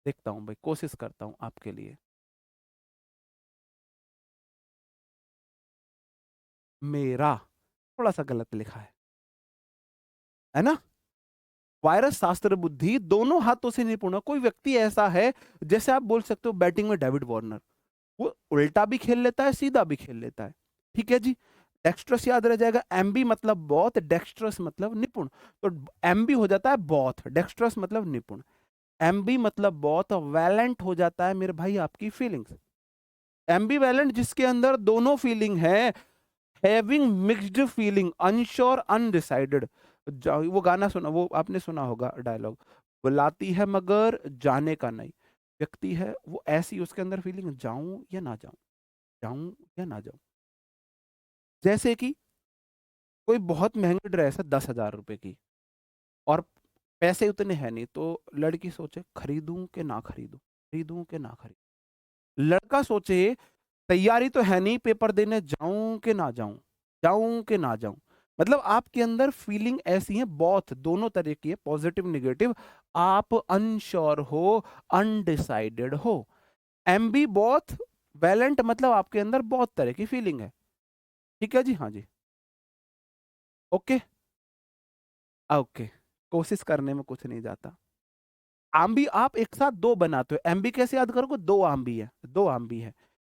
Speaker 1: देखता हूं भाई, कोशिश करता हूं आपके लिए। मेरा थोड़ा सा गलत लिखा है ना? वायरस शास्त्र बुद्धि, दोनों हाथों से निपुण। कोई व्यक्ति ऐसा है, जैसे आप बोल सकते हो बैटिंग में डेविड वार्नर, वो उल्टा भी खेल लेता है, सीधा भी खेल लेता है। ठीक है जी, डेक्स्ट्रस याद रह जाएगा। एमबी मतलब बहुत, डेक्स्ट्रस मतलब निपुण। तो एमबी हो जाता है बहुत, डेक्स्ट्रस मतलब निपुण। एमबी मतलब बहुत, वैलेंट हो जाता है मेरे भाई आपकी फीलिंग्स। एमबी वैलेंट जिसके अंदर दोनों फीलिंग है, having mixed feeling, unsure, undecided. वो गाना सुना, वो आपने सुना होगा डायलॉग, बुलाती है मगर जाने का नहीं। व्यक्ति है वो ऐसी, उसके अंदर फीलिंग, जाऊं या ना जाऊं, जाऊं या ना जाऊं। जैसे कि कोई बहुत महंगी ड्रेस है 10,000 रुपए की और पैसे उतने हैं नहीं, तो लड़की सोचे खरीदूं कि ना खरीदूं, खरीदूं कि ना खरीदूं। लड़का सोचे तैयारी तो है नहीं, पेपर देने जाऊं कि ना जाऊं, जाऊं कि ना जाऊं। मतलब आपके अंदर फीलिंग ऐसी है, बहुत दोनों तरह की है, पॉजिटिव नेगेटिव। आप अनश्योर हो, अनडिसाइडेड हो। एम्बी बोथ वैलेंट मतलब आपके अंदर बहुत तरह की फीलिंग है। ठीक है जी, हाँ जी। ओके। ओके, कोशिश करने में कुछ नहीं जाता। आम्बी आप एक साथ दो बनाते हो, एम्बी कैसे याद करोगे? दो आम्बी है, दो आम्बी है।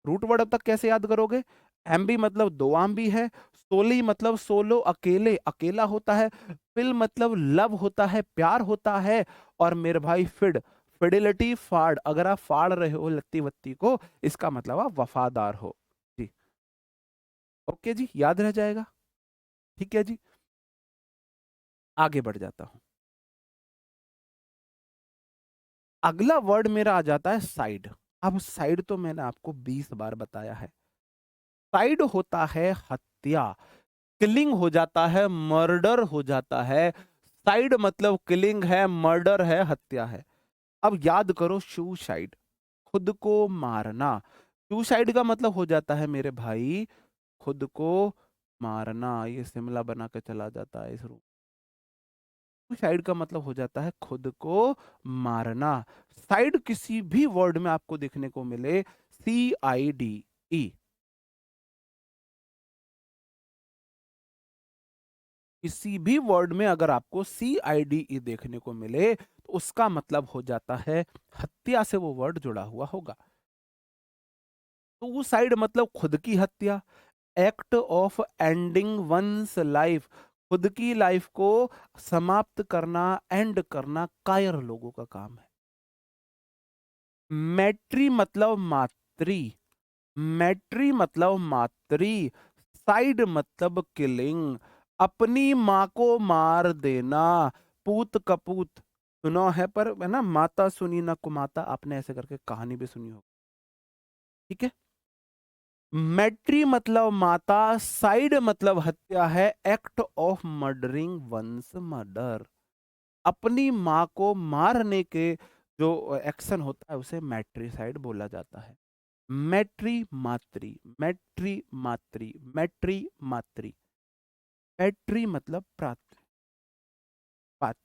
Speaker 1: रूट वर्ड अब तक कैसे याद करोगे? एम्बी मतलब दो आम्बी है, सोली मतलब सोलो अकेले, अकेला होता है, फिल मतलब लव होता है, प्यार होता है, और मेरे भाई फिड, फिडिलिटी फाड़, अगर आप फाड़ रहे हो लत्ती वत्ती को, इसका मतलब आप वफादार हो जी। ओके जी, याद रह जाएगा। ठीक है जी, आगे बढ़ जाता हूं। अगला वर्ड मेरा आ जाता है साइड। अब साइड तो मैंने आपको 20 बार बताया है। साइड होता है हत्या, किलिंग हो जाता है, मर्डर हो जाता है। साइड मतलब किलिंग है, मर्डर है, हत्या है। अब याद करो सुसाइड, खुद को मारना। सुसाइड का मतलब हो जाता है मेरे भाई खुद को मारना। ये शिमला बना के चला जाता है इस रूम। सुसाइड का मतलब हो जाता है खुद को मारना। साइड किसी भी वर्ड में आपको देखने को मिले, CIDE, किसी भी वर्ड में अगर आपको CIDE देखने को मिले तो उसका मतलब हो जाता है हत्या से वो वर्ड जुड़ा हुआ होगा। तो वो साइड मतलब खुद की हत्या, act of ending one's life, खुद की लाइफ को समाप्त करना, एंड करना कायर लोगों का काम है। मैट्री मतलब मातृ, मैट्री मतलब मातृ, साइड मतलब किलिंग, अपनी माँ को मार देना, पूत कपूत सुनो है पर है ना, माता सुनी ना कुमाता, आपने ऐसे करके कहानी भी सुनी हो। ठीक है। मैट्री मतलब माता, साइड मतलब हत्या है, act of murdering one's mother, अपनी माँ को मारने के जो एक्शन होता है उसे मैट्रीसाइड बोला जाता है। मैट्री मातृ, मैट्री मातृ, मैट्री मातृ, पैट्री मतलब प्रात,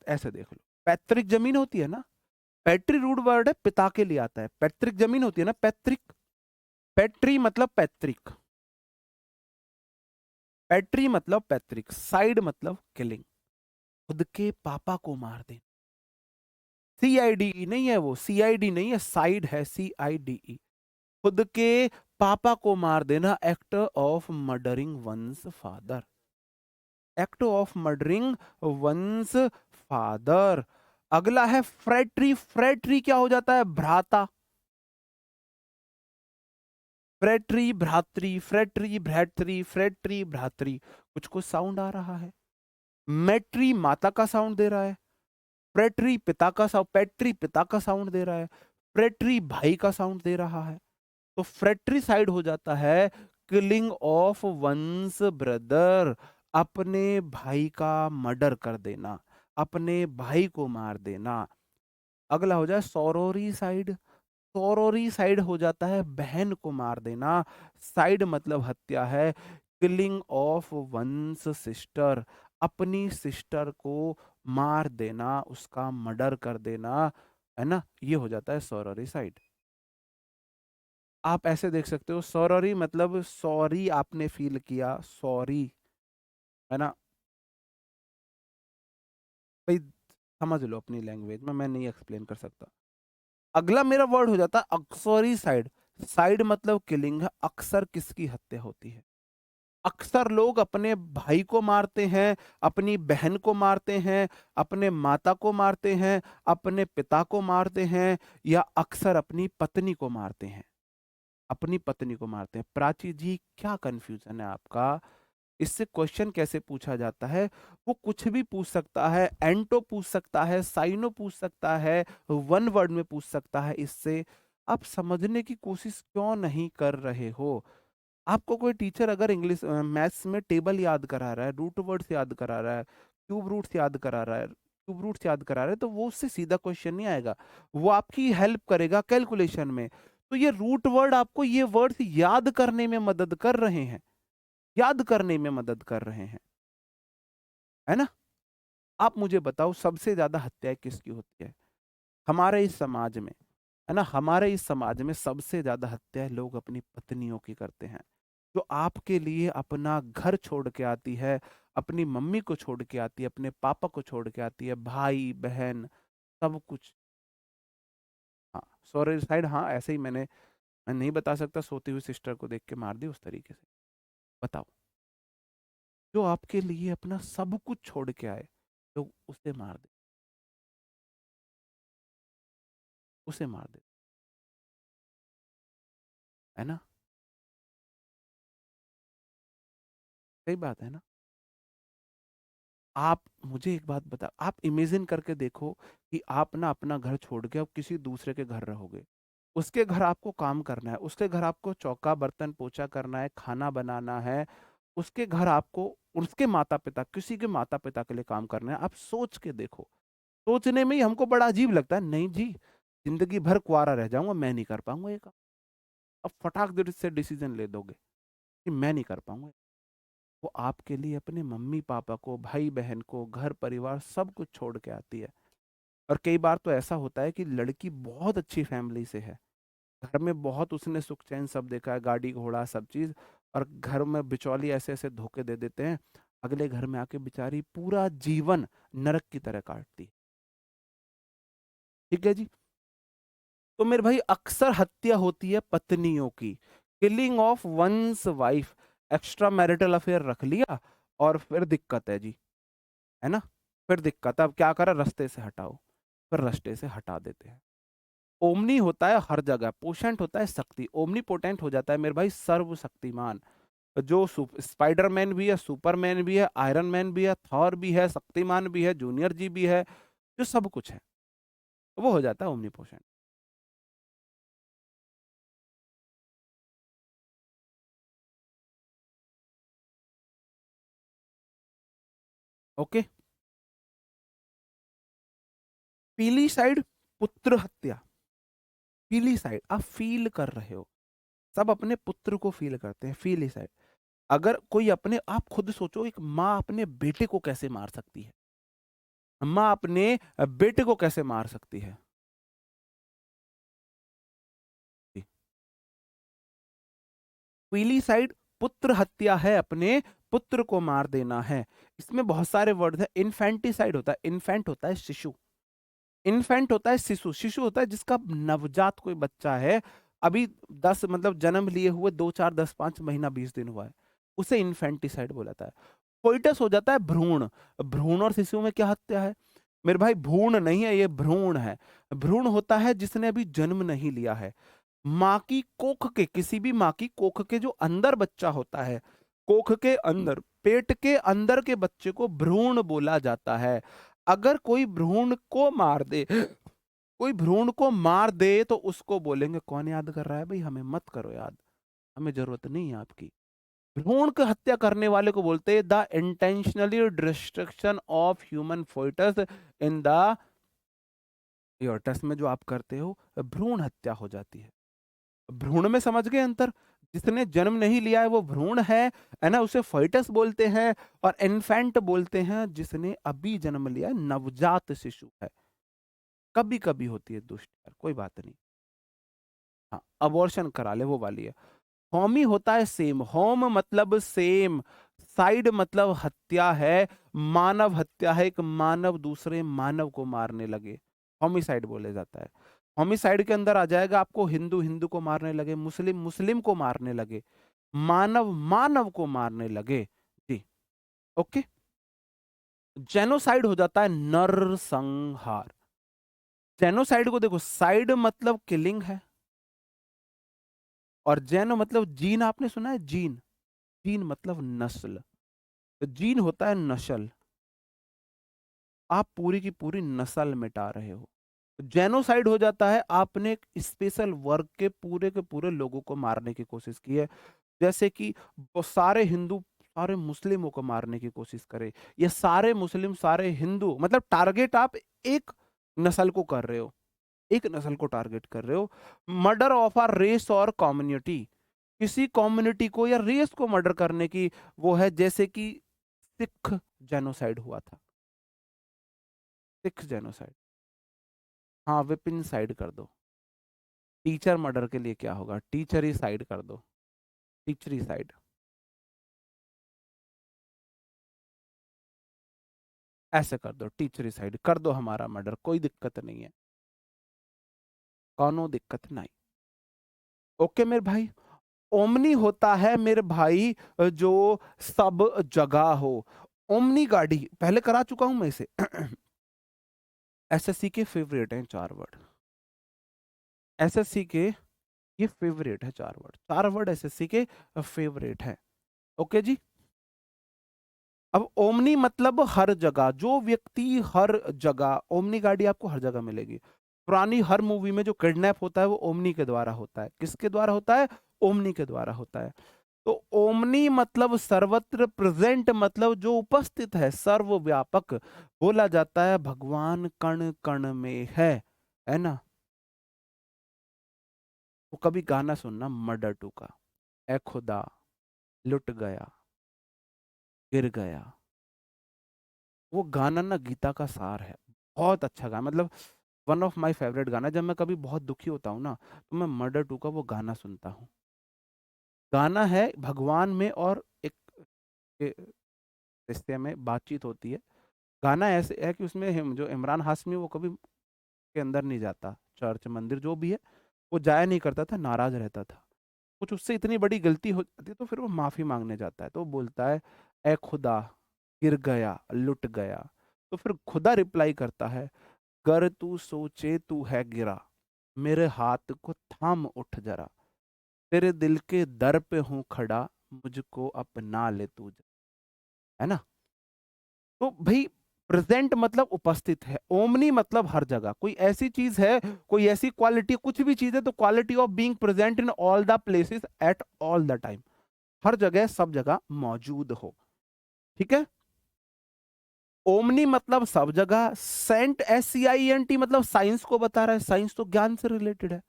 Speaker 1: ऐसे देख लो। पैतृक जमीन होती है ना, पैट्री रूट वर्ड है, पिता के लिए आता है। पैतृक जमीन होती है ना, पैतृक, पैट्री मतलब पैतृक, पैट्री मतलब पैतृक, साइड मतलब किलिंग, खुद के पापा को मार दे। CIDE नहीं है वो, CID नहीं है, साइड है, CIDE, खुद के पापा को मार देना, act of murdering once father, act of murdering once father. अगला है फ्रेट्री, फ्रेट्री क्या हो जाता है? भ्राता, फ्रेट्री भ्रातृ, फ्रेट्री भ्रातृ, फ्रेट्री भ्रातृ, कुछ कुछ साउंड आ रहा है। मैट्री माता का साउंड दे रहा है, फ्रेट्री पिता का साउंड, पैट्री पिता का साउंड दे रहा है, फ्रेट्री भाई का साउंड दे रहा है। तो फ्रेट्री साइड हो जाता है किलिंग ऑफ वंस ब्रदर, अपने भाई का मर्डर कर देना, अपने भाई को मार देना। अगला हो जाए सौरोरी साइड, सौरोरी साइड हो जाता है बहन को मार देना, साइड मतलब हत्या है, किलिंग ऑफ वंस सिस्टर, अपनी सिस्टर को मार देना, उसका मर्डर कर देना, है ना, ये हो जाता है सौरोरी साइड। आप ऐसे देख सकते हो, सॉरी मतलब सॉरी आपने फील किया, सॉरी, है ना भाई, समझ लो अपनी लैंग्वेज में, मैं नहीं एक्सप्लेन कर सकता। अगला मेरा वर्ड हो जाता है अक्सरी साइड, साइड मतलब किलिंग है, अक्सर किसकी हत्या होती है? अक्सर लोग अपने भाई को मारते हैं, अपनी बहन को मारते हैं, अपने माता को मारते हैं, अपने पिता को मारते हैं, या अक्सर अपनी पत्नी को मारते हैं, अपनी पत्नी को मारते हैं। प्राची जी क्या कंफ्यूजन है आपका? इससे क्वेश्चन कैसे पूछा जाता है? वो कुछ भी पूछ सकता है, एंटो पूछ सकता है, साइनो पूछ सकता है, वन वर्ड में पूछ सकता है। इससे आप समझने की कोशिश क्यों नहीं कर रहे हो? आपको कोई टीचर अगर इंग्लिश मैथ्स में टेबल याद करा रहा है, रूट वर्ड्स याद करा रहा है, क्यूब रूट्स याद करा रहा है, क्यूब रूट्स याद करा रहा है, तो वो उससे सीधा क्वेश्चन नहीं आएगा, वो आपकी हेल्प करेगा कैलकुलेशन में। तो ये रूट वर्ड आपको ये वर्ड्स याद करने में मदद कर रहे हैं, याद करने में मदद कर रहे हैं, है ना? आप मुझे बताओ सबसे ज्यादा हत्याएं किसकी होती है हमारे इस समाज में? है ना, हमारे इस समाज में सबसे ज्यादा हत्याएं लोग अपनी पत्नियों की करते हैं, जो आपके लिए अपना घर छोड़ के आती है, अपनी मम्मी को छोड़ के आती है, अपने पापा को छोड़ के आती है, भाई बहन सब कुछ। हाँ, सॉरी साइड, हाँ ऐसे ही मैं नहीं बता सकता सोती हुई सिस्टर को देख के मार दी उस तरीके से। बताओ, जो आपके लिए अपना सब कुछ छोड़ के आए, लोग उसे मार दे, उसे मार दे, है ना? सही बात है ना? आप मुझे एक बात बता, आप इमेजिन करके देखो कि आप ना अपना घर छोड़ के अब किसी दूसरे के घर रहोगे, उसके घर आपको काम करना है, उसके घर आपको चौका बर्तन पोछा करना है, खाना बनाना है, उसके घर आपको उसके माता पिता, किसी के माता पिता के लिए काम करना है। आप सोच के देखो, सोचने में ही हमको बड़ा अजीब लगता है, नहीं जी जिंदगी भर कुआरा रह जाऊंगा, मैं नहीं कर पाऊंगा ये काम। अब फटाक से डिसीजन ले दोगे कि मैं नहीं कर पाऊंगा। वो आपके लिए अपने मम्मी पापा को, भाई बहन को, घर परिवार सब कुछ छोड़ के आती है। और कई बार तो ऐसा होता है कि लड़की बहुत अच्छी फैमिली से है, घर में बहुत उसने सुख चैन सब देखा है, गाड़ी घोड़ा सब चीज, और घर में बिचौली ऐसे ऐसे धोखे दे देते हैं, अगले घर में आके बेचारी पूरा जीवन नरक की तरह काटती है। ठीक है जी। तो मेरे भाई अक्सर हत्या होती है पत्नियों की, killing of one's wife, extra marital affair रख लिया और फिर दिक्कत है जी, है ना? फिर दिक्कत, अब क्या करा, रास्ते से हटाओ, फिर रास्ते से हटा देते हैं। ओमनी होता है हर जगह, पोशेंट होता है शक्ति, ओमनी पोटेंट हो जाता है मेरे भाई सर्वशक्तिमान, जो स्पाइडरमैन भी है, सुपरमैन भी है, आयरन मैन भी है, थॉर भी है, शक्तिमान भी है, जूनियर जी भी है, जो सब कुछ है, वो हो जाता है ओमनी पोशेंट। ओके। पीली साइड, पुत्र हत्या। पीली साइड आप फील कर रहे हो, सब अपने पुत्र को फील करते हैं, फीली साइड। अगर कोई अपने, आप खुद सोचो, एक माँ अपने बेटे को कैसे मार सकती है, माँ अपने बेटे को कैसे मार सकती है? जी। पीली साइड पुत्र हत्या है, अपने पुत्र को मार देना है। इसमें बहुत सारे वर्ड है। इन्फेंटिसाइड होता है, इन्फेंट होता है शिशु, इन्फेंट होता है शिशु, शिशु होता है जिसका नवजात कोई बच्चा है, अभी 10 मतलब जन्म लिए हुए 2 4 10 5 महीना 20 दिन हुआ है, उसे इन्फेंटिसाइड बोला जाता है। कोइटस हो जाता है भ्रूण, भ्रूण और शिशु में क्या हत्या है मेरे भाई? भ्रूण नहीं है, ये भ्रूण है। भ्रूण होता है जिसने अभी जन्म नहीं लिया है, माँ की कोख के, किसी भी माँ की कोख के जो अंदर बच्चा होता है, कोख के अंदर, पेट के अंदर के बच्चे को भ्रूण बोला जाता है। अगर कोई भ्रूण को मार दे, कोई भ्रूण को मार दे तो उसको बोलेंगे, कौन याद कर रहा है भाई, हमें मत करो याद, हमें जरूरत नहीं है आपकी। भ्रूण की हत्या करने वाले को बोलते हैं the intentionally destruction of human foetus in the uterus में, जो आप करते हो भ्रूण हत्या हो जाती है। भ्रूण में समझ गए अंतर? जिसने जन्म नहीं लिया है वो भ्रूण है ना, उसे फोइटस बोलते हैं। और इन्फेंट बोलते हैं जिसने अभी जन्म लिया है, नवजात शिशु है। कभी कभी होती है दुष्ट यार, कोई बात नहीं। हाँ, अबॉर्शन करा ले वो वाली है। होमी होता है सेम, होम मतलब सेम, साइड मतलब हत्या है, मानव हत्या है, एक मानव दूसरे मानव को मारने लगे, होमिसाइड बोले जाता है। होमिसाइड के अंदर आ जाएगा आपको हिंदू हिंदू को मारने लगे, मुस्लिम मुस्लिम को मारने लगे, मानव मानव को मारने लगे। जी। ओके। जेनोसाइड हो जाता है नरसंहार। जेनोसाइड को देखो, साइड मतलब किलिंग है, और जेनो मतलब जीन, आपने सुना है जीन? जीन मतलब नस्ल, तो जीन होता है नस्ल, आप पूरी की पूरी नस्ल मिटा रहे हो। जेनोसाइड हो जाता है आपने एक स्पेशल वर्ग के पूरे लोगों को मारने की कोशिश की है, जैसे कि वो सारे हिंदू सारे मुस्लिमों को मारने की कोशिश करे, ये सारे मुस्लिम सारे हिंदू, मतलब टारगेट आप एक नस्ल को कर रहे हो, एक नस्ल को टारगेट कर रहे हो। मर्डर ऑफ अ रेस और कम्युनिटी, किसी कम्युनिटी को या रेस को मर्डर करने की वो है, जैसे कि सिख जेनोसाइड हुआ था, सिख जेनोसाइड। हाँ, विपिन साइड कर दो। टीचर मर्डर के लिए क्या होगा, टीचर ही साइड कर दो, टीचर ही साइड, ऐसे कर दो, टीचर ही साइड कर दो, हमारा मर्डर, कोई दिक्कत नहीं है, कोनो दिक्कत नहीं। ओके मेरे भाई। ओमनी होता है मेरे भाई जो सब जगह हो। ओमनी गाड़ी पहले करा चुका हूं मैं इसे। एसएससी के फेवरेट हैं 4 वर्ड, एसएससी के ये फेवरेट है 4 वर्ड, 4 वर्ड एसएससी के फेवरेट है। ओके जी। अब ओमनी मतलब हर जगह, जो व्यक्ति हर जगह, ओमनी गाड़ी आपको हर जगह मिलेगी। पुरानी हर मूवी में जो किडनैप होता है वो ओमनी के द्वारा होता है, किसके द्वारा होता है, ओमनी के द्वारा होता है। तो ओमनी मतलब सर्वत्र प्रेजेंट, मतलब जो उपस्थित है, सर्वव्यापक। बोला जाता है भगवान कण कण में है ना। वो कभी गाना सुनना मर्डर टू का, ए खुदा लुट गया गिर गया, वो गाना ना गीता का सार है, बहुत अच्छा गाना, मतलब वन ऑफ माय फेवरेट गाना। जब मैं कभी बहुत दुखी होता हूँ ना, तो मैं मर्डर टू का वो गाना सुनता हूँ। गाना है भगवान में और एक के रिश्ते में बातचीत होती है। गाना ऐसे है कि उसमें जो इमरान हाशमी वो कभी के अंदर नहीं जाता, चर्च मंदिर जो भी है वो जाया नहीं करता था, नाराज रहता था। कुछ उससे इतनी बड़ी गलती हो जाती है तो फिर वो माफी मांगने जाता है, तो वो बोलता है ए खुदा गिर गया लुट गया। तो फिर खुदा रिप्लाई करता है, गर तू सोचे तू है गिरा, मेरे हाथ को थाम उठ जरा, तेरे दिल के दर पे हूं खड़ा, मुझको अपना ले तू, है ना। तो भाई प्रेजेंट मतलब उपस्थित है, ओमनी मतलब हर जगह, कोई ऐसी चीज है, कोई ऐसी क्वालिटी, कुछ भी चीज है तो quality of being present in all the places at all the time, हर जगह सब जगह मौजूद हो। ठीक है। ओमनी मतलब सब जगह, सेंट SCIENT मतलब साइंस को बता रहा है, साइंस तो ज्ञान से रिलेटेड है,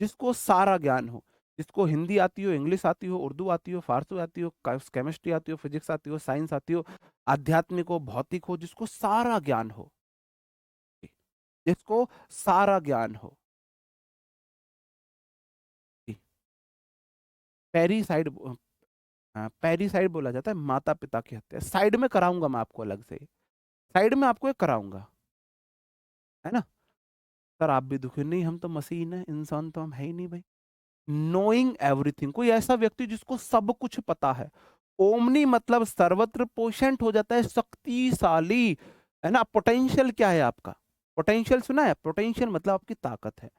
Speaker 1: जिसको सारा ज्ञान हो, जिसको हिंदी आती हो, इंग्लिश आती हो, उर्दू आती हो, फारसी आती हो, केमिस्ट्री आती हो, फिजिक्स आती हो, साइंस आती हो, आध्यात्मिक हो, भौतिक हो, जिसको सारा ज्ञान हो, जिसको सारा ज्ञान हो। पेरीसाइड, पेरीसाइड बोला जाता है माता पिता की हत्या। साइड में कराऊंगा मैं आपको अलग से, साइड में आपको एक कराऊंगा, है ना। सर आप भी दुखी नहीं, हम तो मशीन है, इंसान तो हम है ही नहीं भाई। नोइंग एवरीथिंग, कोई ऐसा व्यक्ति जिसको सब कुछ पता है। ओमनी मतलब सर्वत्र पोषेंट हो जाता है, शक्तिशाली, है ना। पोटेंशियल क्या है आपका, पोटेंशियल सुना है, पोटेंशियल मतलब आपकी ताकत है।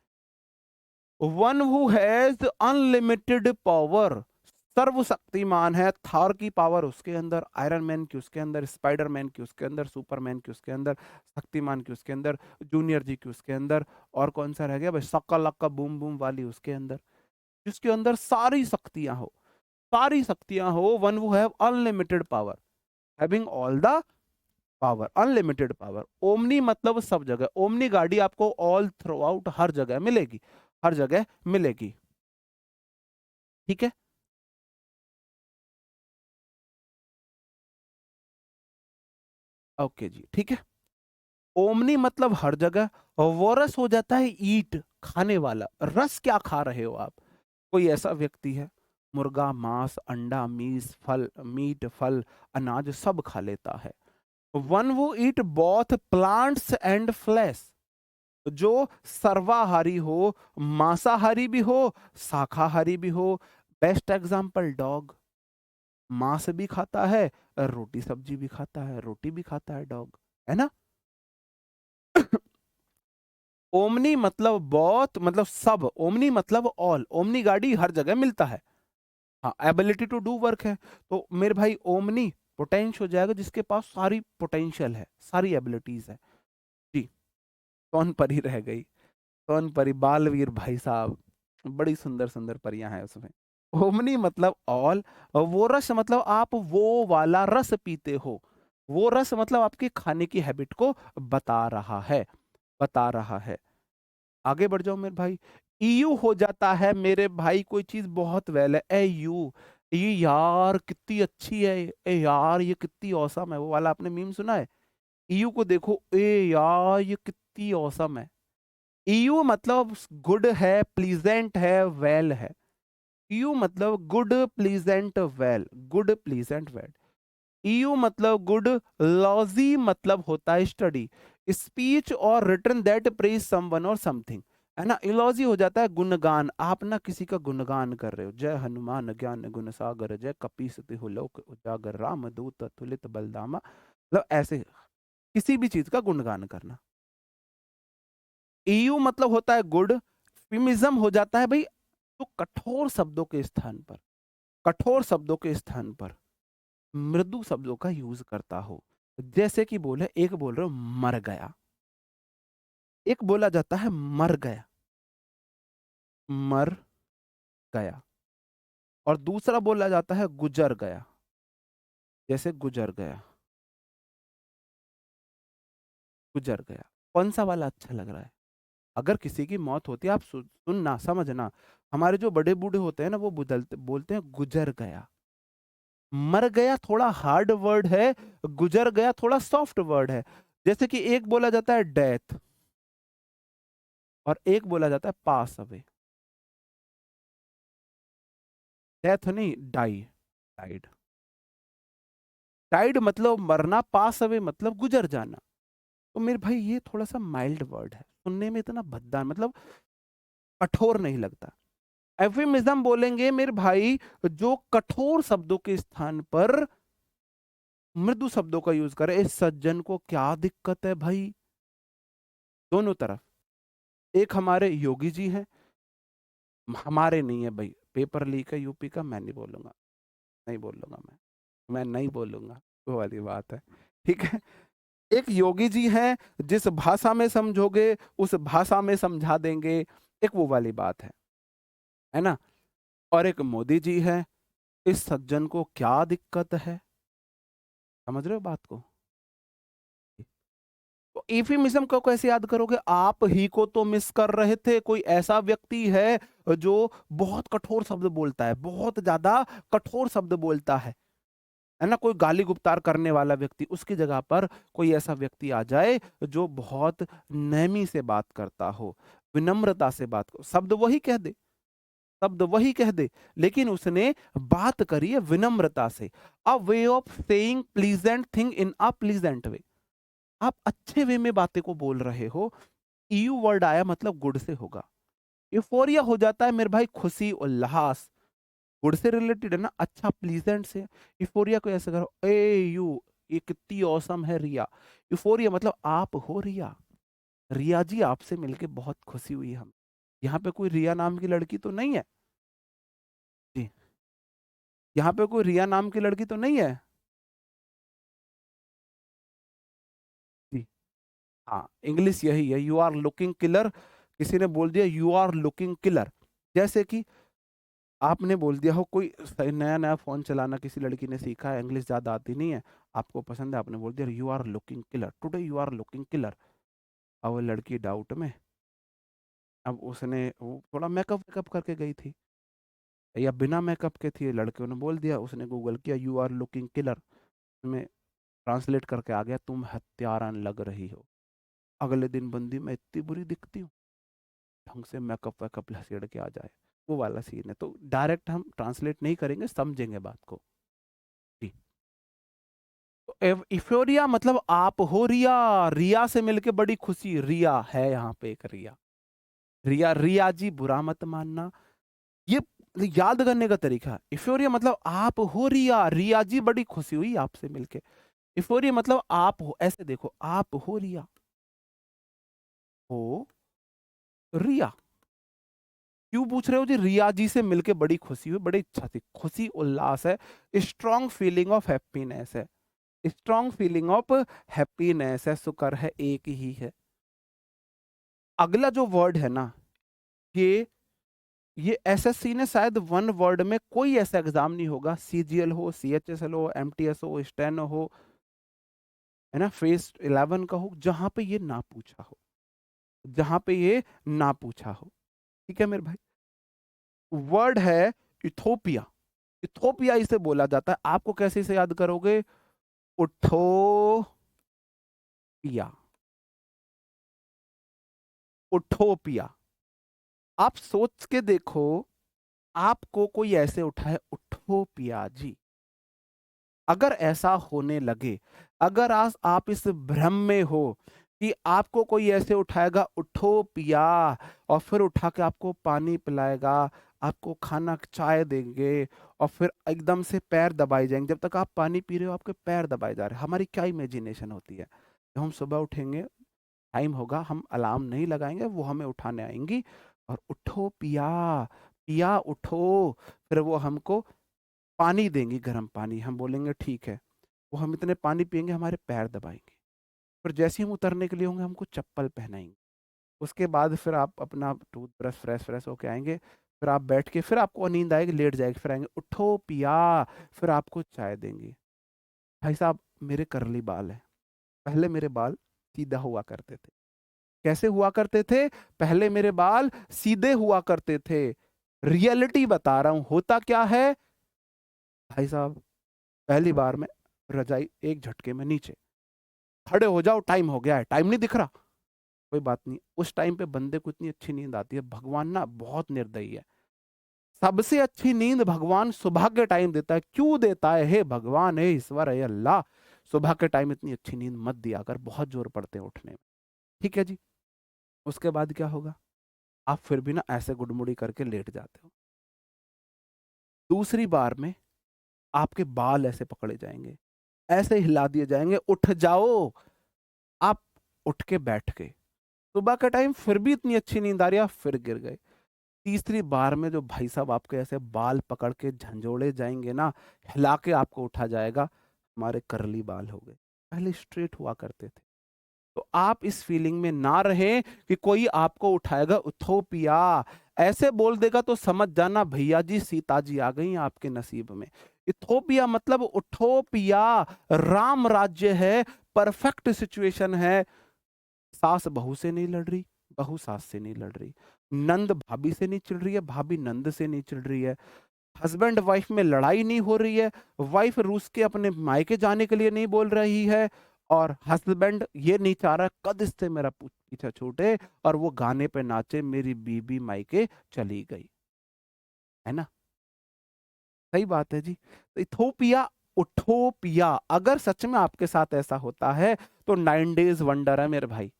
Speaker 1: One who has unlimited power, सर्वशक्तिमान है, थॉर की पावर उसके अंदर, आयरन मैन की उसके अंदर, स्पाइडर मैन की उसके अंदर, सुपरमैन की उसके अंदर, शक्तिमान की उसके अंदर, जूनियर जी की उसके अंदर, और कौन सा रह गया भाई, सक्का लक्का बूम बूम वाली उसके अंदर, जिसके अंदर सारी शक्तियां हो, सारी शक्तियां हो। One who have unlimited power, having all the power, unlimited power. Omni मतलब सब जगह, ओमनी गाड़ी आपको ऑल थ्रू आउट हर जगह मिलेगी, हर जगह मिलेगी। ठीक है। ओके जी, ठीक है। ओमनी मतलब हर जगह। वोरस हो जाता है ईट, खाने वाला, रस क्या खा रहे हो आप, कोई ऐसा व्यक्ति है मुर्गा मांस अंडा मीस फल मीट फल अनाज सब खा लेता है। वन वो eat both plants and flash, जो सर्वाहारी हो, मांसाहारी भी हो, शाकाहारी भी हो। बेस्ट एग्जांपल डॉग, मांस भी खाता है, रोटी सब्जी भी खाता है, रोटी भी खाता है डॉग, है ना। ओमनी मतलब बहुत, मतलब सब, ओमनी मतलब ऑल, ओमनी गाड़ी हर जगह मिलता है। हाँ, एबिलिटी टू डू वर्क है, तो मेरे भाई ओमनी पोटेंश हो जाएगा जिसके पास सारी पोटेंशियल है, सारी एबिलिटीज है। जी। सोनपरी रह गई। सोनपरी, बालवीर भाई साहब, बड़ी सुंदर सुंदर परियां हैं उसमें। ओमनी मतलब ऑल, वो रस मतलब आप वो वाला रस पीते हो, वो रस मतलब आपकी खाने की हैबिट को बता रहा है, बता रहा है। आगे बढ़ जाओ मेरे भाई। ईयू हो जाता है मेरे भाई कोई चीज बहुत वेल है, ए यू, ये यार कितनी अच्छी है, ए यार ये कितनी औसम है, वो वाला आपने मीम सुना है? ईयू को देखो, ए यार ये कितनी औसम है। ईयू मतलब गुड है, प्लीजेंट है, वेल है। ईयू मतलब good pleasant well, good pleasant well. EU मतलब गुड, लॉजी मतलब होता है स्टडी, स्पीच और रिटर्न दैट प्रेज समवन और समथिंग, है ना। इलॉजी हो जाता है गुणगान, आप ना किसी का गुणगान कर रहे हो, जय हनुमान ज्ञान गुण सागर, जय कपीस तिहु लोक उजागर, राम दूत तुलित बलदामा, मतलब ऐसे किसी भी चीज का गुणगान करना। ईयू मतलब होता है गुड। फिमिज्म हो जाता है भाई तो कठोर शब्दों के स्थान पर, कठोर शब्दों के स्थान पर मृदु शब्दों का यूज करता हो। जैसे कि बोले, एक बोल रहे हो मर गया, एक बोला जाता है मर गया, मर गया, और दूसरा बोला जाता है गुजर गया, जैसे गुजर गया, गुजर गया। कौन सा वाला अच्छा लग रहा है? अगर किसी की मौत होती है, आप सुनना समझना, हमारे जो बड़े बूढ़े होते हैं ना, वो बदलते बोलते हैं गुजर गया। मर गया थोड़ा हार्ड वर्ड है, गुजर गया थोड़ा सॉफ्ट वर्ड है। जैसे कि एक बोला जाता है डेथ, और एक बोला जाता है पास अवे। डेथ नहीं, डाई, डाइड। डाइड मतलब मरना, पास अवे मतलब गुजर जाना। तो मेरे भाई ये थोड़ा सा माइल्ड वर्ड है, सुनने में इतना भद्दा मतलब कठोर नहीं लगता। एफिमिज्म बोलेंगे मेरे भाई जो कठोर शब्दों के स्थान पर मृदु शब्दों का यूज करे। इस सज्जन को क्या दिक्कत है भाई, दोनों तरफ। एक हमारे योगी जी हैं, हमारे नहीं है भाई, पेपर लीक है यूपी का, मैं नहीं बोलूंगा, नहीं बोलूंगा मैं नहीं बोलूंगा, वो वाली बात है, ठीक है। एक योगी जी हैं, जिस भाषा में समझोगे उस भाषा में समझा देंगे, एक वो वाली बात है ना। और एक मोदी जी है, इस सज्जन को क्या दिक्कत है, समझ रहे हो बात को? तो इफिमिज्म को कैसे याद करोगे? आप ही को तो मिस कर रहे थे, कोई ऐसा व्यक्ति है जो बहुत कठोर शब्द बोलता है, बहुत ज्यादा कठोर शब्द बोलता है ना, कोई गाली गुप्तार करने वाला व्यक्ति, उसकी जगह पर कोई ऐसा व्यक्ति आ जाए जो बहुत नरमी से बात करता हो, विनम्रता से बात कर, शब्द वही कह दे, शब्द वही कह दे, लेकिन उसने बात करी है विनम्रता से। A way of saying pleasant thing in a pleasant way, आप अच्छे वे में बातें को बोल रहे हो। ईयू वर्ड आया मतलब गुड से होगा। यूफोरिया हो जाता है मेरे भाई खुशी उल्लास, गुड से रिलेटेड है ना, अच्छा प्लीजेंट से। यूफोरिया को ऐसे करो, ए यू, ये कितनी औसम है रिया। यूफोरिया मतलब आप हो रिया, रिया जी आपसे मिलके बहुत खुशी हुई हम। यहाँ पे कोई रिया नाम की लड़की तो नहीं है जी, यहाँ पे कोई रिया नाम की लड़की तो नहीं है जी। हाँ, इंग्लिश यही है, यू आर लुकिंग किलर। किसी ने बोल दिया यू आर लुकिंग किलर, जैसे कि आपने बोल दिया हो, कोई नया नया फोन चलाना किसी लड़की ने सीखा है, इंग्लिश ज्यादा आती नहीं है, आपको पसंद है, आपने बोल दिया you are looking killer today, you are looking killer. अब वो लड़की डाउट में, अब उसने वो थोड़ा मेकअप वेकअप करके गई थी, या बिना मेकअप के थी, लड़के ने बोल दिया, उसने गूगल किया यू आर लुकिंग किलर, में ट्रांसलेट करके आ गया तुम हत्यारान लग रही हो। अगले दिन बंदी मैं इतनी बुरी दिखती हूँ, ढंग से मेकअप वेकअप लसेड़ के आ जाए, वो वाला सीन है। तो डायरेक्ट हम ट्रांसलेट नहीं करेंगे, समझेंगे बात को जी। तो इफोरिया मतलब आप हो रिया, रिया से मिलके बड़ी खुशी, रिया है यहाँ पे एक रिया, रिया, रिया जी बुरा मत मानना, ये याद करने का तरीका है। इफोरिया मतलब आप हो रिया, रिया जी बड़ी खुशी हुई आपसे मिलके। इफोरिया मतलब आप हो, ऐसे देखो, आप हो रिया, हो रिया, क्यों पूछ रहे हो जी? रिया जी से मिलके बड़ी खुशी हुई, बड़ी इच्छा थी, खुशी उल्लास है, स्ट्रॉन्ग फीलिंग ऑफ हैप्पीनेस है, स्ट्रॉन्ग फीलिंग ऑफ हैप्पीनेस है, शुक्र है एक ही है। अगला जो वर्ड है ना, ये ये एसएससी ने शायद वन वर्ड में कोई ऐसा एग्जाम नहीं होगा, सीजीएल हो, सीएचएसएल हो, एमटीएस हो, स्टेनो हो, है ना, फेस 11 का हो, जहां पे ये ना पूछा हो, जहां पे ये ना पूछा हो। ठीक है मेरे भाई, वर्ड है इथोपिया। इथोपिया इसे बोला जाता है। आपको कैसे इसे याद करोगे? उठोपिया, उठोपिया। आप सोच के देखो, आपको कोई ऐसे उठाए, उठोपिया जी। अगर ऐसा होने लगे, अगर आज आप इस भ्रम में हो कि आपको कोई ऐसे उठाएगा, उठो पिया, और फिर उठा के आपको पानी पिलाएगा, आपको खाना चाय देंगे, और फिर एकदम से पैर दबाए जाएंगे, जब तक आप पानी पी रहे हो आपके पैर दबाए जा रहे हैं, हमारी क्या इमेजिनेशन होती है? जब हम सुबह उठेंगे, टाइम होगा, हम अलार्म नहीं लगाएंगे, वो हमें उठाने आएंगी और उठो पिया, पिया उठो, फिर वो हमको पानी देंगी, गर्म पानी। हम बोलेंगे ठीक है, वो हम इतने पानी पिएंगे, हमारे पैर दबाएंगे, फिर जैसे ही हम उतरने के लिए होंगे, हमको चप्पल पहनाएंगे। उसके बाद फिर आप अपना टूथब्रश फ्रेश फ्रेश होके आएंगे, फिर आप बैठ के, फिर आपको नींद आएगी, लेट जाएगी, फिर आएंगे, उठो पिया, फिर आपको चाय देंगे। भाई साहब, मेरे करली बाल है, पहले मेरे बाल सीधा हुआ करते थे। कैसे हुआ करते थे? पहले मेरे बाल सीधे हुआ करते थे। रियलिटी बता रहा हूं, होता क्या है भाई साहब, पहली बार में रजाई एक झटके में नीचे, खड़े हो जाओ, टाइम हो गया है, टाइम नहीं दिख रहा, कोई बात नहीं। उस टाइम पे बंदे को इतनी अच्छी नींद आती है, भगवान ना बहुत निर्दयी है। सबसे अच्छी नींद भगवान सुबह के टाइम देता है। क्यों देता है? हे भगवान, हे ईश्वर, हे अल्लाह, सुबह के टाइम इतनी अच्छी नींद मत दिया कर, बहुत जोर पड़ते हैं उठने में। ठीक है जी। उसके बाद क्या होगा? आप फिर भी ना ऐसे गुडमुड़ी करके लेट जाते हो। दूसरी बार में आपके बाल ऐसे पकड़े जाएंगे, ऐसे हिला दिए जाएंगे, उठ जाओ। आप उठ के बैठ गए। सुबह का टाइम फिर भी इतनी अच्छी नींद आ रही है, आप फिर गिर गए। तीसरी बार में जो भाई साहब आपके ऐसे बाल पकड़ के झंझोड़े जाएंगे ना, हिला के आपको उठा जाएगा, हमारे करली बाल हो गए, पहले स्ट्रेट हुआ करते थे। तो आप इस फीलिंग में ना रहें कि कोई आपको उठाएगा, उठो पिया, ऐसे बोल देगा तो समझ जाना भैया जी, सीता जी आ गई आपके नसीब में। इथोपिया मतलब उठो पिया, राम राज्य है, परफेक्ट सिचुएशन है। सास बहू से नहीं लड़ रही, बहू सास से नहीं लड़ रही, नंद भाभी से नहीं चिढ़ रही है, भाभी नंद से नहीं चिढ़ रही है, हस्बैंड वाइफ में लड़ाई नहीं हो रही है, वाइफ रूस के अपने मायके जाने के लिए नहीं बोल रही है, और हस्बैंड ये नहीं चाह रहा कद इससे मेरा पीछा छूटे और वो गाने पे नाचे, मेरी बीबी मायके चली गई, है ना? सही बात है जी। तो इथोपिया, उठोपिया, अगर सच में आपके साथ ऐसा होता है तो 9 डेज वंडर है मेरे भाई,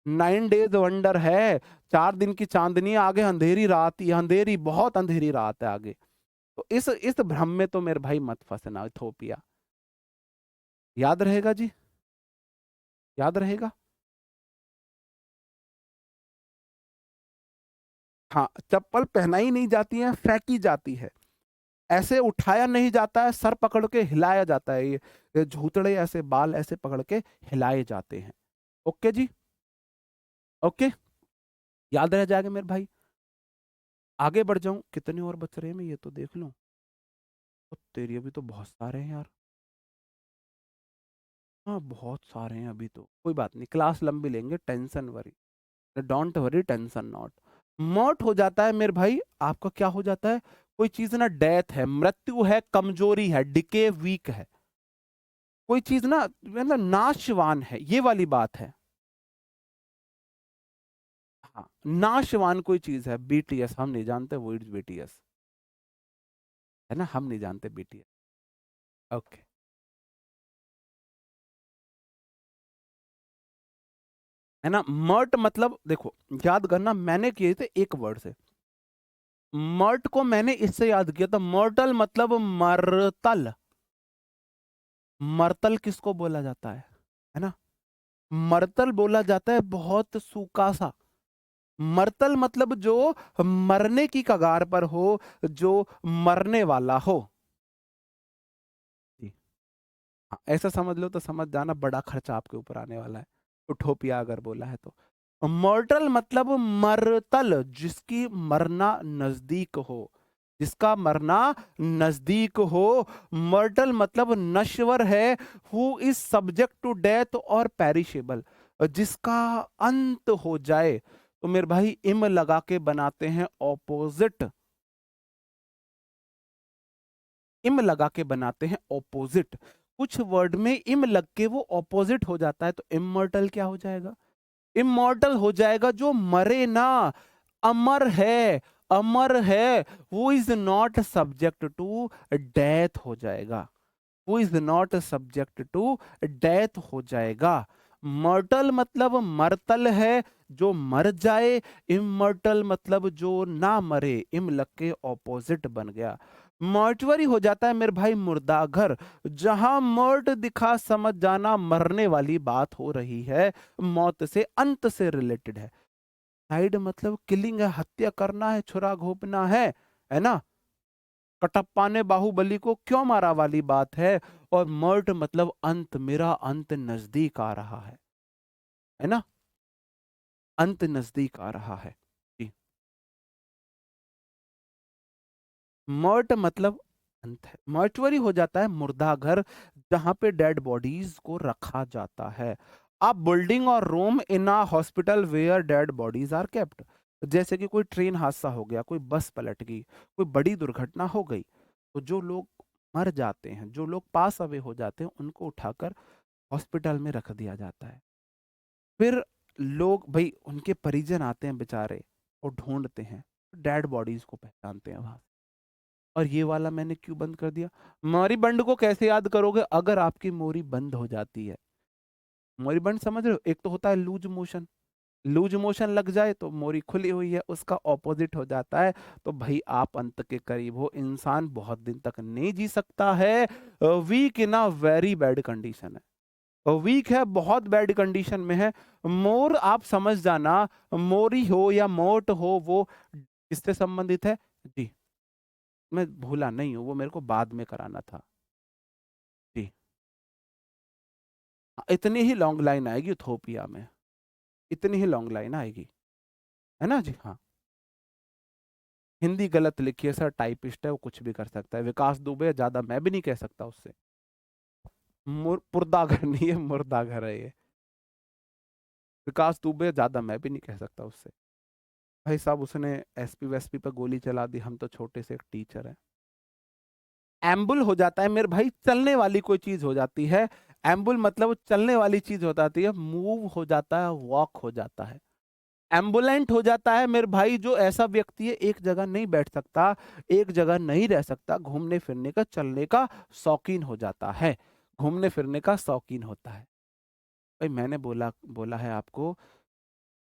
Speaker 1: 9 डेज वंडर है। 4 दिन की चांदनी है, आगे अंधेरी रात ही, अंधेरी, बहुत अंधेरी रात है आगे। तो इस भ्रम में तो मेरे भाई मत फंसना। इथोपिया याद रहेगा जी, याद रहेगा। हाँ, चप्पल पहनाई नहीं जाती है, फेंकी जाती है, ऐसे उठाया नहीं जाता है, सर पकड़ के हिलाया जाता है, ये झूतड़े ऐसे बाल ऐसे पकड़ के हिलाए जाते हैं। ओके जी, ओके, याद रह जाएगा मेरे भाई। आगे बढ़ जाऊं, कितने और बच रहे हैं, मैं ये तो देख लूं। तो तेरी अभी तो बहुत सारे हैं यार। हाँ, बहुत सारे हैं अभी तो, कोई बात नहीं, क्लास लंबी लेंगे, tension worry, don't worry, tension not. मौत हो जाता है मेरे भाई, आपका क्या हो जाता है? कोई चीज ना, डेथ है, मृत्यु है, कमजोरी है, डिके, वीक है, कोई चीज ना मतलब नाशवान है, ये वाली बात है। हाँ, नाशवान कोई चीज है, बीटीएस हम नहीं जानते, वो इट्स बीटीएस, है ना, हम नहीं जानते बीटीएस। ओके, है ना। मर्ट मतलब देखो, याद करना, मैंने किए थे एक वर्ड से, मर्ट को मैंने इससे याद किया था, मर्टल मतलब मरतल। मरतल किसको बोला जाता है ना? मरतल बोला जाता है बहुत सूखा सा। मरतल मतलब जो मरने की कगार पर हो, जो मरने वाला हो जी। हाँ, ऐसा समझ लो तो समझ जाना, बड़ा खर्चा आपके ऊपर आने वाला है, उठोपिया अगर बोला है तो। मॉर्टल मतलब मरतल, जिसकी मरना नजदीक हो, जिसका मरना नजदीक हो। मर्टल मतलब नश्वर है, who is subject to death और पेरिशेबल, जिसका अंत हो जाए। तो मेरे भाई इम लगा के बनाते हैं ऑपोजिट, इम लगा के बनाते हैं ऑपोजिट। कुछ वर्ड में इम लग के वो ऑपोजिट हो जाता है, तो इमॉर्टल क्या हो जाएगा? इमॉर्टल हो जाएगा जो मरे ना, अमर है, अमर है, वो is not subject to death हो जाएगा, वो is not subject to death हो जाएगा। मर्टल मतलब मरतल है, जो मर जाए। इमर्टल मतलब जो ना मरे, इम लग के ऑपोजिट बन गया। मर्चुअरी हो जाता है मेरे भाई मुर्दाघर, जहां मर्ट दिखा समझ जाना मरने वाली बात हो रही है, मौत से, अंत से रिलेटेड है। साइड मतलब किलिंग है, हत्या करना है, छुरा घोंपना है ना। कटप्पा ने बाहुबली को क्यों मारा वाली बात है। और मर्ट मतलब अंत, मेरा अंत नजदीक आ रहा है ना, अंत नजदीक आ रहा है जी। मर्ट मतलब अंत है। मर्चुअरी हो जाता है मुर्दाघर, जहां पे डेड बॉडीज को रखा जाता है। A building or room in a hospital where dead bodies are kept. जैसे कि कोई ट्रेन हादसा हो गया, कोई बस पलट गई, कोई बड़ी दुर्घटना हो गई, तो जो लोग मर जाते हैं, जो लोग पास अवे हो जाते हैं, उनको उठाकर हॉस्पिटल में रख दिया जाता है। फिर लोग भाई, उनके परिजन आते हैं बेचारे और ढूंढते हैं, डेड बॉडीज को पहचानते हैं वहां। और ये वाला मैंने क्यों बंद कर दिया? मोरी बंड को कैसे याद करोगे अगर आपकी मोरी बंद हो जाती है? मोरी बंड समझ रहे हो? एक तो होता है लूज मोशन, लूज मोशन लग जाए तो मोरी खुली हुई है, उसका ऑपोजिट हो जाता है। तो भाई आप अंत के करीब हो, इंसान बहुत दिन तक नहीं जी सकता है, weak in a very bad condition है, वीक है, बहुत बैड कंडीशन में है। मोर आप समझ जाना, मोरी हो या मोट हो, वो किससे संबंधित है जी? मैं भूला नहीं हूं, वो मेरे को बाद में कराना था जी। इतनी ही लॉन्ग लाइन आएगी उथोपिया में, इतनी ही लॉन्ग लाइन आएगी, है ना जी। हाँ, हिंदी गलत लिखी है सर, टाइपिस्ट है, वो कुछ भी कर सकता है। विकास दुबे ज्यादा मैं भी नहीं कह सकता उससे। पुर्दाघर नहीं है, मुर्दाघर है ये। विकास दुबे ज्यादा मैं भी नहीं कह सकता उससे। भाई साहब उसने एसपी वेसपी पे गोली चला दी, हम तो छोटे से एक टीचर है। एम्बुल हो जाता है मेरे भाई, चलने वाली कोई चीज हो जाती है। एम्बुल मतलब चलने वाली चीज हो जाती है, मूव हो जाता है, वॉक हो जाता है। एम्बुलेंट हो जाता है मेरे भाई, जो ऐसा व्यक्ति है एक जगह नहीं बैठ सकता, एक जगह नहीं रह सकता, घूमने फिरने का, चलने का शौकीन हो जाता है, घूमने फिरने का शौकीन होता है। भाई मैंने बोला बोला है आपको,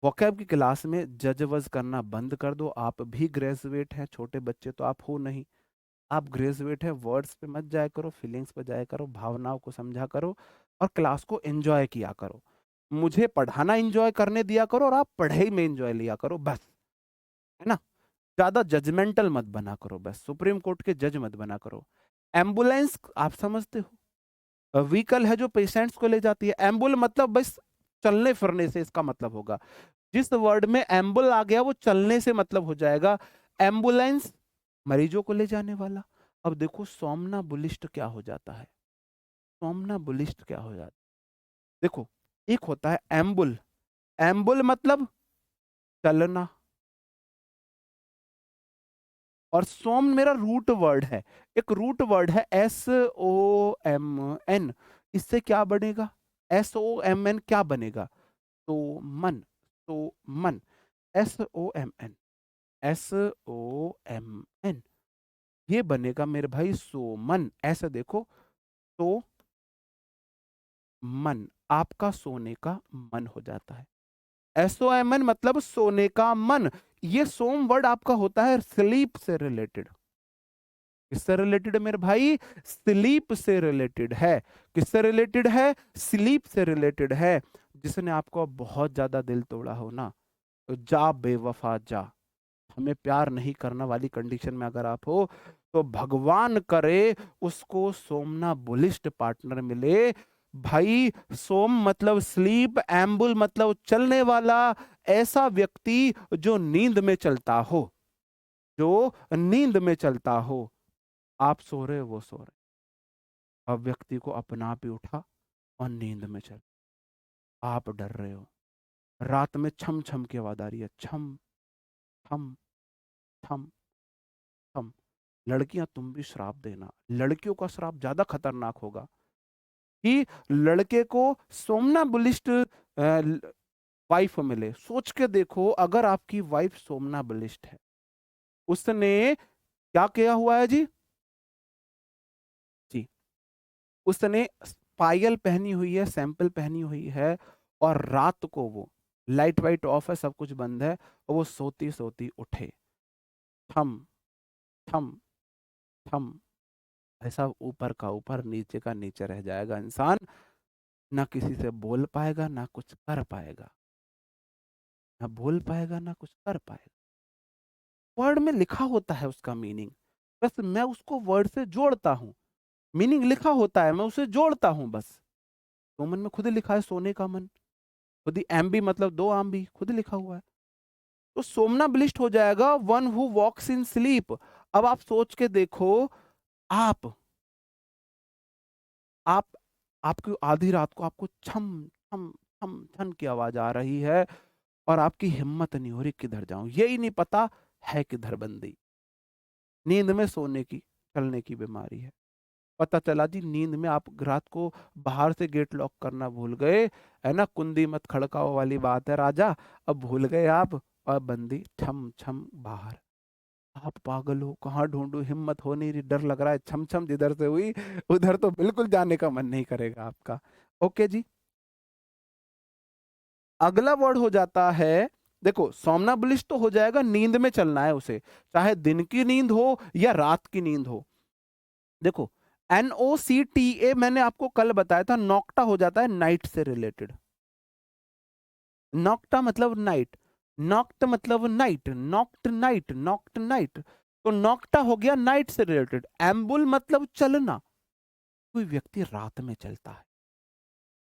Speaker 1: वोकैब की क्लास में जज वज करना बंद कर दो। आप भी ग्रेजुएट हैं, छोटे बच्चे तो आप हो नहीं, आप ग्रेजुएट है, वर्ड्स पे मत जाया करो, फीलिंग्स पे जाया करो, भावनाओं को समझा करो और क्लास को एंजॉय किया करो। मुझे पढ़ाना एंजॉय करने दिया करो और आप पढ़ाई में एंजॉय लिया करो बस, है ना। ज्यादा जजमेंटल मत बना करो, बस सुप्रीम कोर्ट के जज मत बना करो। एम्बुलेंस आप समझते हो, व्हीकल है जो पेशेंट्स को ले जाती है। एम्बुल मतलब बस चलने फिरने से इसका मतलब होगा, जिस वर्ड में एम्बुल आ गया वो चलने से मतलब हो जाएगा। एम्बुलेंस मरीजों को ले जाने वाला। अब देखो सोमना बुलिस्ट क्या हो जाता है, सोमना बुलिस्ट क्या हो जाता है। देखो, एक होता है एम्बुल, एम्बुल मतलब चलना, और सोम मेरा रूट वर्ड है, एक रूट वर्ड है, SOMN। इससे क्या बनेगा? SOMN क्या बनेगा? तो मन, तो मन, SOMN ये बनेगा मेरे भाई सोमन। ऐसे देखो, तो मन, आपका सोने का मन हो जाता है। SOMN मतलब सोने का मन। ये सोम वर्ड आपका होता है स्लीप से रिलेटेड। किससे रिलेटेड है मेरे भाई? स्लीप से रिलेटेड है। किससे रिलेटेड है? स्लीप से रिलेटेड है। जिसने आपको बहुत ज्यादा दिल तोड़ा हो ना, तो जा बेवफा जा, हमें प्यार नहीं करना वाली कंडीशन में अगर आप हो, तो भगवान करे उसको सोमना बुलिस्ट पार्टनर मिले, भाई सोम मतलब स्लीप, एम्बुल मतलब चलने वाला, ऐसा व्यक्ति जो नींद में चलता हो, जो नींद में चलता हो। आप सो रहे हो, वो सो रहे, अब व्यक्ति को अपना आप ही उठा और नींद में चल, आप डर रहे हो, रात में छम छम की आवाज आ रही है, छम थम थम थम। लड़कियां तुम भी श्राप देना, लड़कियों का श्राप ज्यादा खतरनाक होगा कि लड़के को सोमनाबुलिस्ट वाइफ मिले। सोच के देखो, अगर आपकी वाइफ सोमनाबुलिस्ट है, उसने क्या किया हुआ है जी? जी, उसने पायल पहनी हुई है, सैंपल पहनी हुई है, और रात को वो लाइट वाइट ऑफ है, सब कुछ बंद है, और वो सोती सोती उठे, थम थम थम। ऐसा ऊपर का ऊपर, नीचे का नीचे रह जाएगा इंसान, ना किसी से बोल पाएगा, ना कुछ कर पाएगा, ना बोल पाएगा, ना कुछ कर पाएगा। वर्ड में लिखा होता है उसका मीनिंग, बस मैं उसको वर्ड से जोड़ता हूँ। मीनिंग लिखा होता है, मैं उसे जोड़ता हूँ बस। तो मन में खुद लिखा है सोने का मन, खुद ही एम्बी मतलब दो आम्बी, खुद लिखा हुआ है। तो सोमनाबलिस्ट हो जाएगा one who walks in sleep. अब आप सोच के देखो, आप आप आपकी आधी रात को आपको छम छम छम छन की आवाज आ रही है, और आपकी हिम्मत नहीं हो रही किधर जाऊं, यही नहीं पता है किधर बंदी। नींद में सोने की, चलने की बीमारी है। पता चला जी नींद में आप रात को बाहर से गेट लॉक करना भूल गए, है ना, कुंदी मत खड़काओ वाली बात है राजा, अब भूल गए आप, और बंदी छम छम बाहर। आप पागल हो, कहाँ ढूंढूं, हिम्मत हो नहीं रही, डर लग रहा है, छम छम जिधर से हुई उधर तो बिल्कुल जाने का मन नहीं करेगा आपका। ओके जी, अगला वर्ड हो जाता है, देखो सोमनाबुलिस्ट तो हो जाएगा, नींद में चलना है उसे, चाहे दिन की नींद हो या रात की नींद हो। देखो NOCTA मैंने आपको कल बताया था, नॉक्टा हो जाता है नाइट से रिलेटेड। नॉक्टा मतलब नाइट, नॉक्ट मतलब night, knocked night, knocked night. तो नॉक्टा हो गया नाइट से रिलेटेड। एम्बुल मतलब चलना, कोई व्यक्ति रात में चलता है,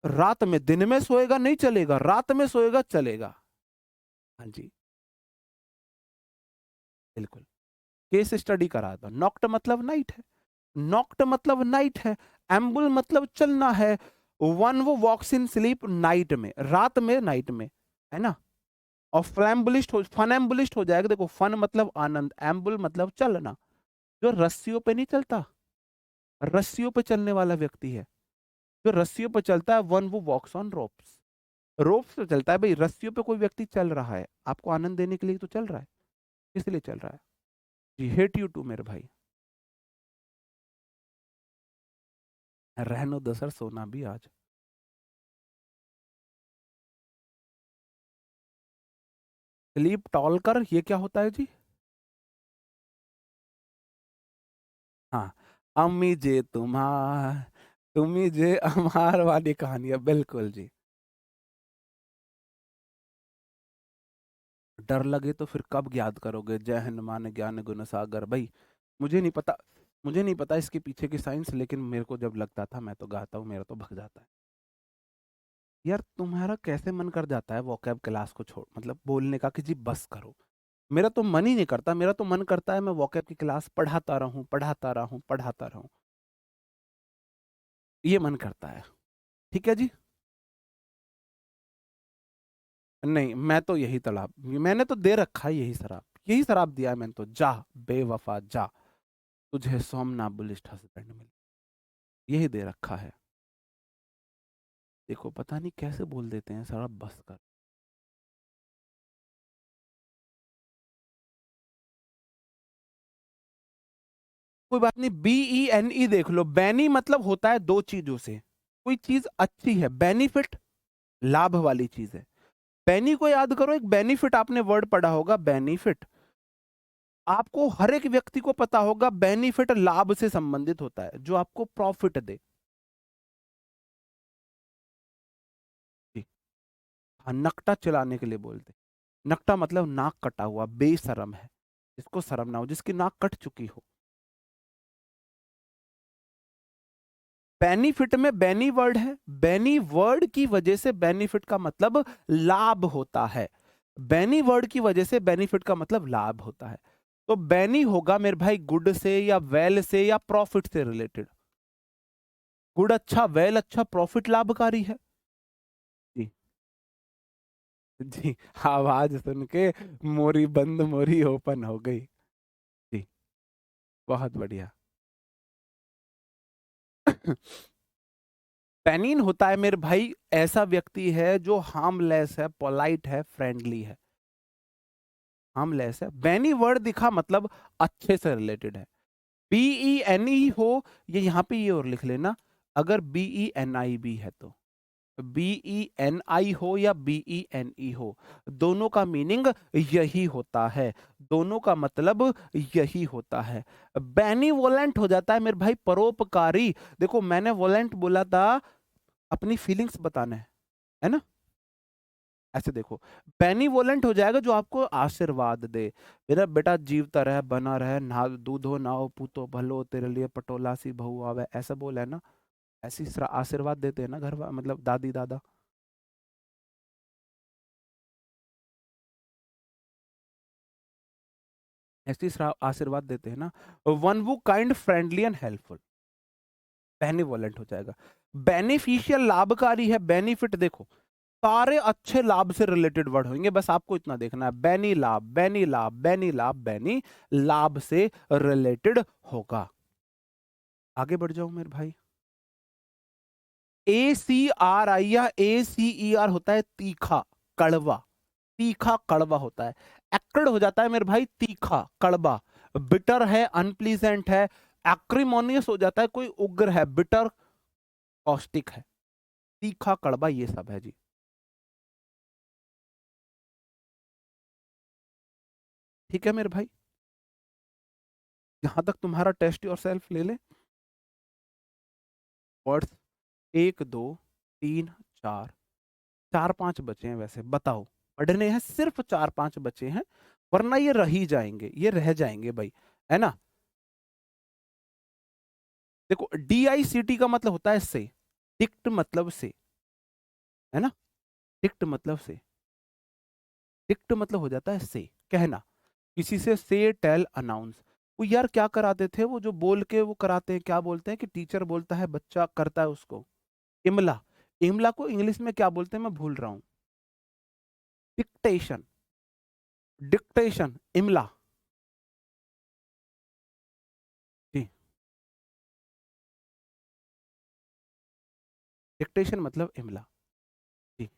Speaker 1: रात में, दिन में सोएगा नहीं चलेगा, रात में सोएगा चलेगा। हाँ जी, बिल्कुल, केस स्टडी करा था। नॉक्ट मतलब नाइट है, नॉक्ट मतलब नाइट है, एम्बुल मतलब चलना है। वन वो वॉक्स इन स्लीप नाइट में, रात में, नाइट में, है ना। और फ्लैम्बुलिस्ट हो, फनएम्बुलिस्ट हो जाएगा। देखो फन मतलब आनंद, एम्बुल मतलब चलना, जो रस्सियों पे नहीं चलता, रस्सियों पे चलने वाला व्यक्ति है, जो रस्सियों पे चलता है, वन वो वॉक्स ऑन रोप्स। रोप्स पे चलता है भाई, रस्सियों पे कोई व्यक्ति चल रहा है, आपको आनंद देने के लिए तो चल रहा है, इसलिए चल रहा है। जी, हेट यू टू मेरे भाई, रहनो दसर सोना भी आज। स्लीप टॉल कर, ये क्या होता है जी? हाँ, अम्मी जे तुम्हार, तुम्ही जे अमार वाली कहानी है, बिल्कुल जी। डर लगे तो फिर कब याद करोगे, जय हनुमान ज्ञान गुण सागर भाई। मुझे नहीं पता, मुझे नहीं पता इसके पीछे की साइंस, लेकिन मेरे को जब लगता था मैं तो गाता हूँ, मेरा तो भग जाता है। यार तुम्हारा कैसे मन कर जाता है वोकैब क्लास को छोड़, मतलब बोलने का कि जी बस करो। मेरा तो मन ही नहीं करता, मेरा तो मन करता है मैं वोकैब की क्लास पढ़ाता रहूं, पढ़ाता रहूं, पढ़ाता रहूं, ये मन करता है। ठीक है जी। नहीं, मैं तो यही तालाब, मैंने तो दे रखा है यही शराब, यही शराब दिया है मैंने तो, जा बेवफा जा, तुझे सोमनाबुलिस्ट हस्बैंड मिले, यही दे रखा है। देखो पता नहीं कैसे बोल देते हैं शराब, बस कर। कोई बात नहीं, BENE देख लो, बैनी मतलब होता है दो चीजों से, कोई चीज अच्छी है, बेनिफिट लाभ वाली चीज है। बैनी को याद करो, एक बेनिफिट आपने वर्ड पढ़ा होगा, बेनिफिट। आपको हर एक व्यक्ति को पता होगा बेनिफिट लाभ से संबंधित होता है, जो आपको प्रॉफिट दे। जी, हाँ, नकटा चलाने के लिए बोलते, नकटा मतलब नाक कटा हुआ, बेशरम है, जिसको शर्म ना हो, जिसकी नाक कट चुकी हो। बेनिफिट में बेनी वर्ड है, बेनी वर्ड की वजह से बेनिफिट का मतलब लाभ होता है। बेनी वर्ड की वजह से बेनिफिट का मतलब लाभ होता है। तो बेनी होगा मेरे भाई गुड से या वेल से या प्रॉफिट से रिलेटेड। गुड अच्छा, वेल अच्छा, प्रॉफिट लाभकारी है। जी जी, आवाज सुन के मोरी बंद मोरी ओपन हो गई। जी, बहुत बढ़िया। पेनिन होता है मेरे भाई ऐसा व्यक्ति है जो हार्मलेस है, पोलाइट है, फ्रेंडली है। हार्मलेस है, बेनी वर्ड दिखा मतलब अच्छे से रिलेटेड है। BENE हो, ये यहाँ पे ये और लिख लेना, अगर BENIB है तो। BENI हो या BENE हो, दोनों का मीनिंग यही होता है, दोनों का मतलब यही होता है। बेनीवोलेंट हो जाता है मेरे भाई परोपकारी। देखो मैंने वोलेंट बोला था अपनी फीलिंग्स बताना है ना। ऐसे देखो, बेनीवोलेंट हो जाएगा जो आपको आशीर्वाद दे, मेरा बेटा जीवता रहे, बना रहे, ना दूधो नाओ पूतो भलो, तेरे लिए पटोला सी बहू आवे, ऐसा बोला है ना। ऐसी आशीर्वाद देते हैं ना घर मतलब दादी दादा। ऐसी आशीर्वाद देते हैं ना। वन वो kind friendly and helpful, benevolent हो जाएगा। बेनिफिशियल लाभकारी है, बेनिफिट देखो सारे अच्छे लाभ से रिलेटेड वर्ड होंगे, बस आपको इतना देखना है, बेनी लाभ, बेनी लाभ, बेनी लाभ, बेनी लाभ से रिलेटेड होगा। आगे बढ़ जाओ मेरे भाई। ACRI या ACER होता है तीखा, कड़वा, तीखा कड़वा होता है। एक्rid हो जाता है मेरे भाई तीखा कड़वा। बिटर है, अनप्लीजेंट है। एक्रीमोनियस हो जाता है कोई उग्र है, बिटर कॉस्टिक है। तीखा कड़वा ये सब है जी। ठीक है मेरे भाई, यहां तक तुम्हारा टेस्ट योर सेल्फ ले ले। वर्ड्स 1 2 3 4, 4 5 बचे हैं वैसे, बताओ पढ़ने हैं सिर्फ 4 5 बचे हैं, वरना ये रह ही जाएंगे, ये रह जाएंगे भाई, है ना। देखो DICT का मतलब होता है से, डिक्ट मतलब से, है ना। डिक्ट मतलब से, डिक्ट मतलब हो जाता है से, कहना, किसी से टेल अनाउंस। वो यार क्या कराते थे वो जो बोल के वो कराते हैं, क्या बोलते हैं कि टीचर बोलता है बच्चा करता है उसको, इमला। इमला को इंग्लिश में क्या बोलते हैं मैं भूल रहा हूँ। डिक्टेशन, डिक्टेशन इमला। जी, डिक्टेशन मतलब इमला। जी,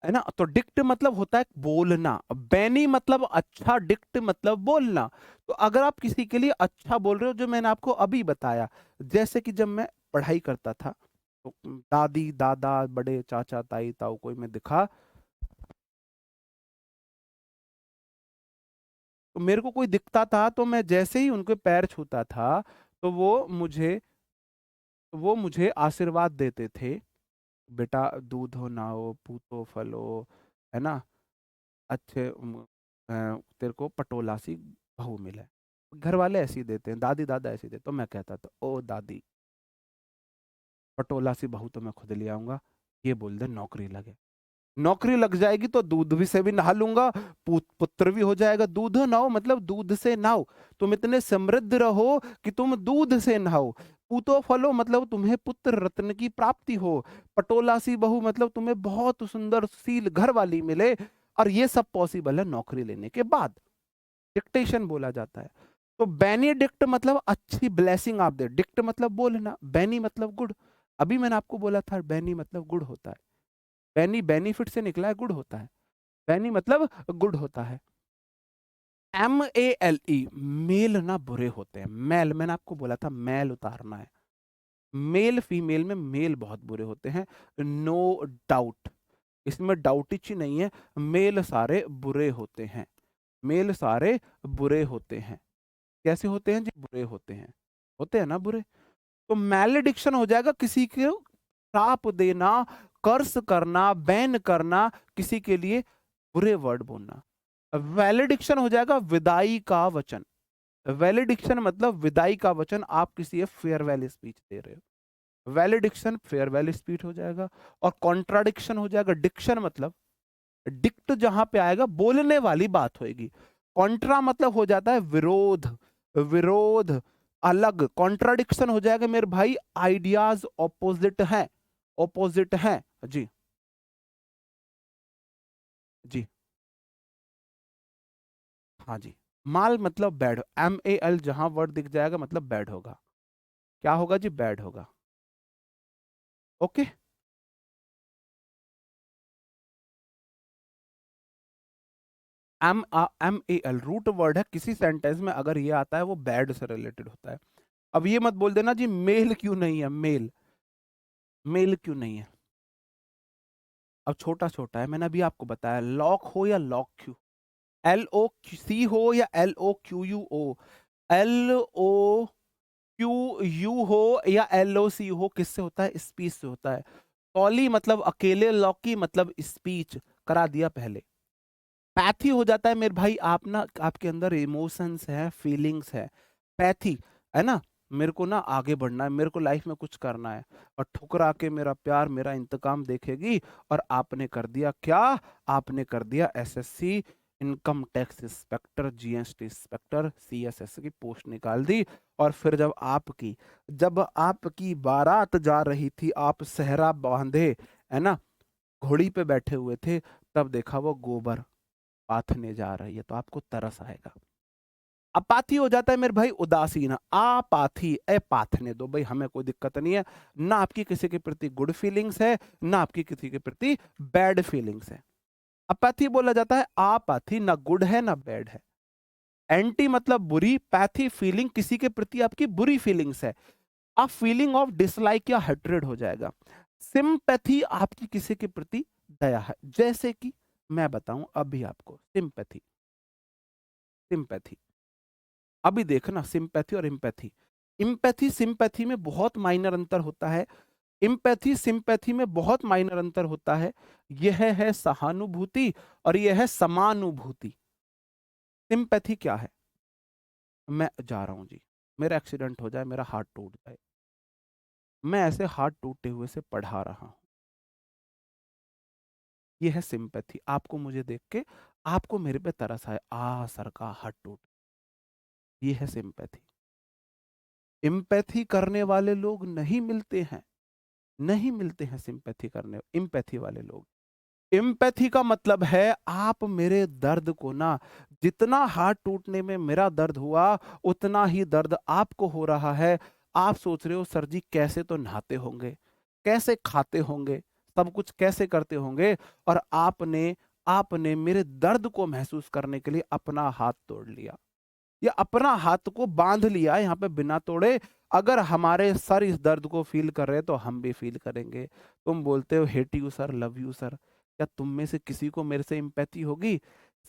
Speaker 1: है ना। तो डिक्ट मतलब होता है बोलना, बैनी मतलब अच्छा, डिक्ट मतलब बोलना। तो अगर आप किसी के लिए अच्छा बोल रहे हो, जो मैंने आपको अभी बताया, जैसे कि जब मैं पढ़ाई करता था तो दादी दादा बड़े चाचा ताई ताऊ कोई में दिखा, तो मेरे को कोई दिखता था तो मैं जैसे ही उनके पैर छूता था तो वो मुझे आशीर्वाद देते थे, बेटा दूधो नाओ पूतो फलो, है ना, अच्छे तेरे को पटोला सी बहू मिले। घर वाले ऐसे ही देते हैं, दादी दादा ऐसे ही देते, तो मैं कहता था ओ दादी पटोला सी बहू तो मैं खुद ले आऊंगा, ये बोल दे नौकरी लगे। नौकरी लग जाएगी तो दूध भी से भी नहा लूंगा, पुत्र भी हो जाएगा। दूध नहाओ मतलब दूध से नहाओ, तुम इतने समृद्ध रहो कि तुम दूध से नहाओ। पूतो फलो मतलब तुम्हें पुत्र रत्न की प्राप्ति हो। पटोला सी बहू मतलब तुम्हें बहुत सुंदर शील घर वाली मिले। और ये सब पॉसिबल है नौकरी लेने के बाद, डिक्टेशन बोला जाता है। तो बेनिडिक्ट मतलब अच्छी ब्लेसिंग आप दे, डिक्ट मतलब बोलना, बेनी मतलब गुड। अभी मैंने आपको बोला था बेनी मतलब गुड होता है, बेनी बेनिफिट से निकला है, गुड होता है। बेनी मतलब गुड होता है। MALE मेल ना बुरे होते हैं, मेल मैंने आपको बोला था मेल उतारना है। मेल फीमेल में मेल बहुत बुरे होते हैं, नो डाउट, इसमें डाउट ही नहीं है। मेल सारे बुरे होते हैं, मेल सारे बुरे होते हैं। कैसे होते हैं जी, बुरे होते हैं ना बुरे। तो मैलेडिक्शन हो जाएगा किसी को श्राप देना, कर्स करना, बैन करना, किसी के लिए बुरे वर्ड बोलना। वैलेडिक्शन हो जाएगा विदाई का वचन, वैलिडिक्शन मतलब विदाई का वचन, आप किसी एक फेयरवेल स्पीच दे रहे हो, वैलिडिक्शन फेयरवेल स्पीच हो जाएगा। और कॉन्ट्राडिक्शन हो जाएगा, डिक्शन मतलब डिक्ट जहां पे आएगा बोलने वाली बात होगी। कॉन्ट्रा मतलब हो जाता है विरोध, विरोध अलग। कॉन्ट्राडिक्शन हो जाएगा मेरे भाई आइडियाज ऑपोजिट हैं, ऑपोजिट हैं। जी जी हाँ जी। माल मतलब बैड, MAL जहां वर्ड दिख जाएगा मतलब बैड होगा। क्या होगा जी? बैड होगा। ओके। MAL रूट वर्ड है, किसी सेंटेंस में अगर ये आता है वो बैड से रिलेटेड होता है। अब ये मत बोल देना जी मेल क्यों नहीं है, मेल, मेल क्यों नहीं है। अब छोटा छोटा है, मैंने अभी आपको बताया, लॉक हो या लॉक क्यू, LOC हो या LOQUO, LOQU हो या LOC हो, किससे होता है? स्पीच से होता है। सॉली मतलब अकेले, लॉकी मतलब स्पीच, करा दिया पहले। पैथी हो जाता है मेरे भाई, आप ना आपके अंदर इमोशंस है, फीलिंग्स है, पैथी है ना। मेरे को ना आगे बढ़ना है, मेरे को लाइफ में कुछ करना है, और ठुकरा के मेरा प्यार मेरा इंतकाम देखेगी। और आपने कर दिया क्या? आपने कर दिया SSC income tax inspector, GST inspector, CSS की पोस्ट निकाल दी। और फिर जब आपकी बारात जा रही थी, आप सहरा बांधे, है ना, घोड़ी पे बैठे हुए थे, तब देखा वो गोबर पाथने जा रही है, तो आपको तरस आएगा। अपाथी हो जाता है मेरे भाई उदासीन, आपाथी, ए पाथने दो भाई, हमें कोई दिक्कत नहीं है। ना आपकी किसी के प्रति गुड फीलिंग्स है, ना आपकी किसी के प्रति बैड फीलिंग्स है। अपैथी बोला जाता है आपाथी, ना गुड है ना बैड है। एंटी मतलब बुरी, पैथी फीलिंग किसी के प्रति आपकी बुरी फीलिंग्स है, आप फीलिंग ऑफ डिसलाइक या हेट्रेड हो जाएगा। सिंपैथी आपकी किसी के प्रति दया है, जैसे कि मैं बताऊं अभी आपको सिंपैथी, सिंपैथी अभी देखना सिंपैथी और इम्पैथी। इम्पैथी सिंपैथी में बहुत माइनर अंतर होता है, इम्पैथी सिंपैथी में बहुत माइनर अंतर होता है। यह है सहानुभूति और यह है समानुभूति। सिंपैथी क्या है? मैं जा रहा हूं जी, मेरा एक्सीडेंट हो जाए, मेरा हाथ टूट जाए, मैं ऐसे हाथ टूटे हुए से पढ़ा रहा हूं, यह है सिंपैथी। आपको मुझे देख के आपको मेरे पे तरस आए, आ सर का हाथ टूट, ये है सिंपैथी। इम्पैथी करने वाले लोग नहीं मिलते हैं, नहीं मिलते हैं सिंपैथी करने, इम्पैथी वाले लोग। इम्पैथी का मतलब है आप मेरे दर्द को ना, जितना हाथ टूटने में मेरा दर्द हुआ उतना ही दर्द आपको हो रहा है। आप सोच रहे हो सर जी कैसे तो नहाते होंगे, कैसे खाते होंगे, सब कुछ कैसे करते होंगे, और आपने आपने मेरे दर्द को महसूस करने के लिए अपना हाथ तोड़ लिया, या अपना हाथ को बांध लिया यहाँ पे बिना तोड़े। अगर हमारे सर इस दर्द को फील कर रहे हैं तो हम भी फील करेंगे। तुम बोलते हो hate you sir, love you sir, क्या तुम में से किसी को मेरे से एम्पैथी होगी?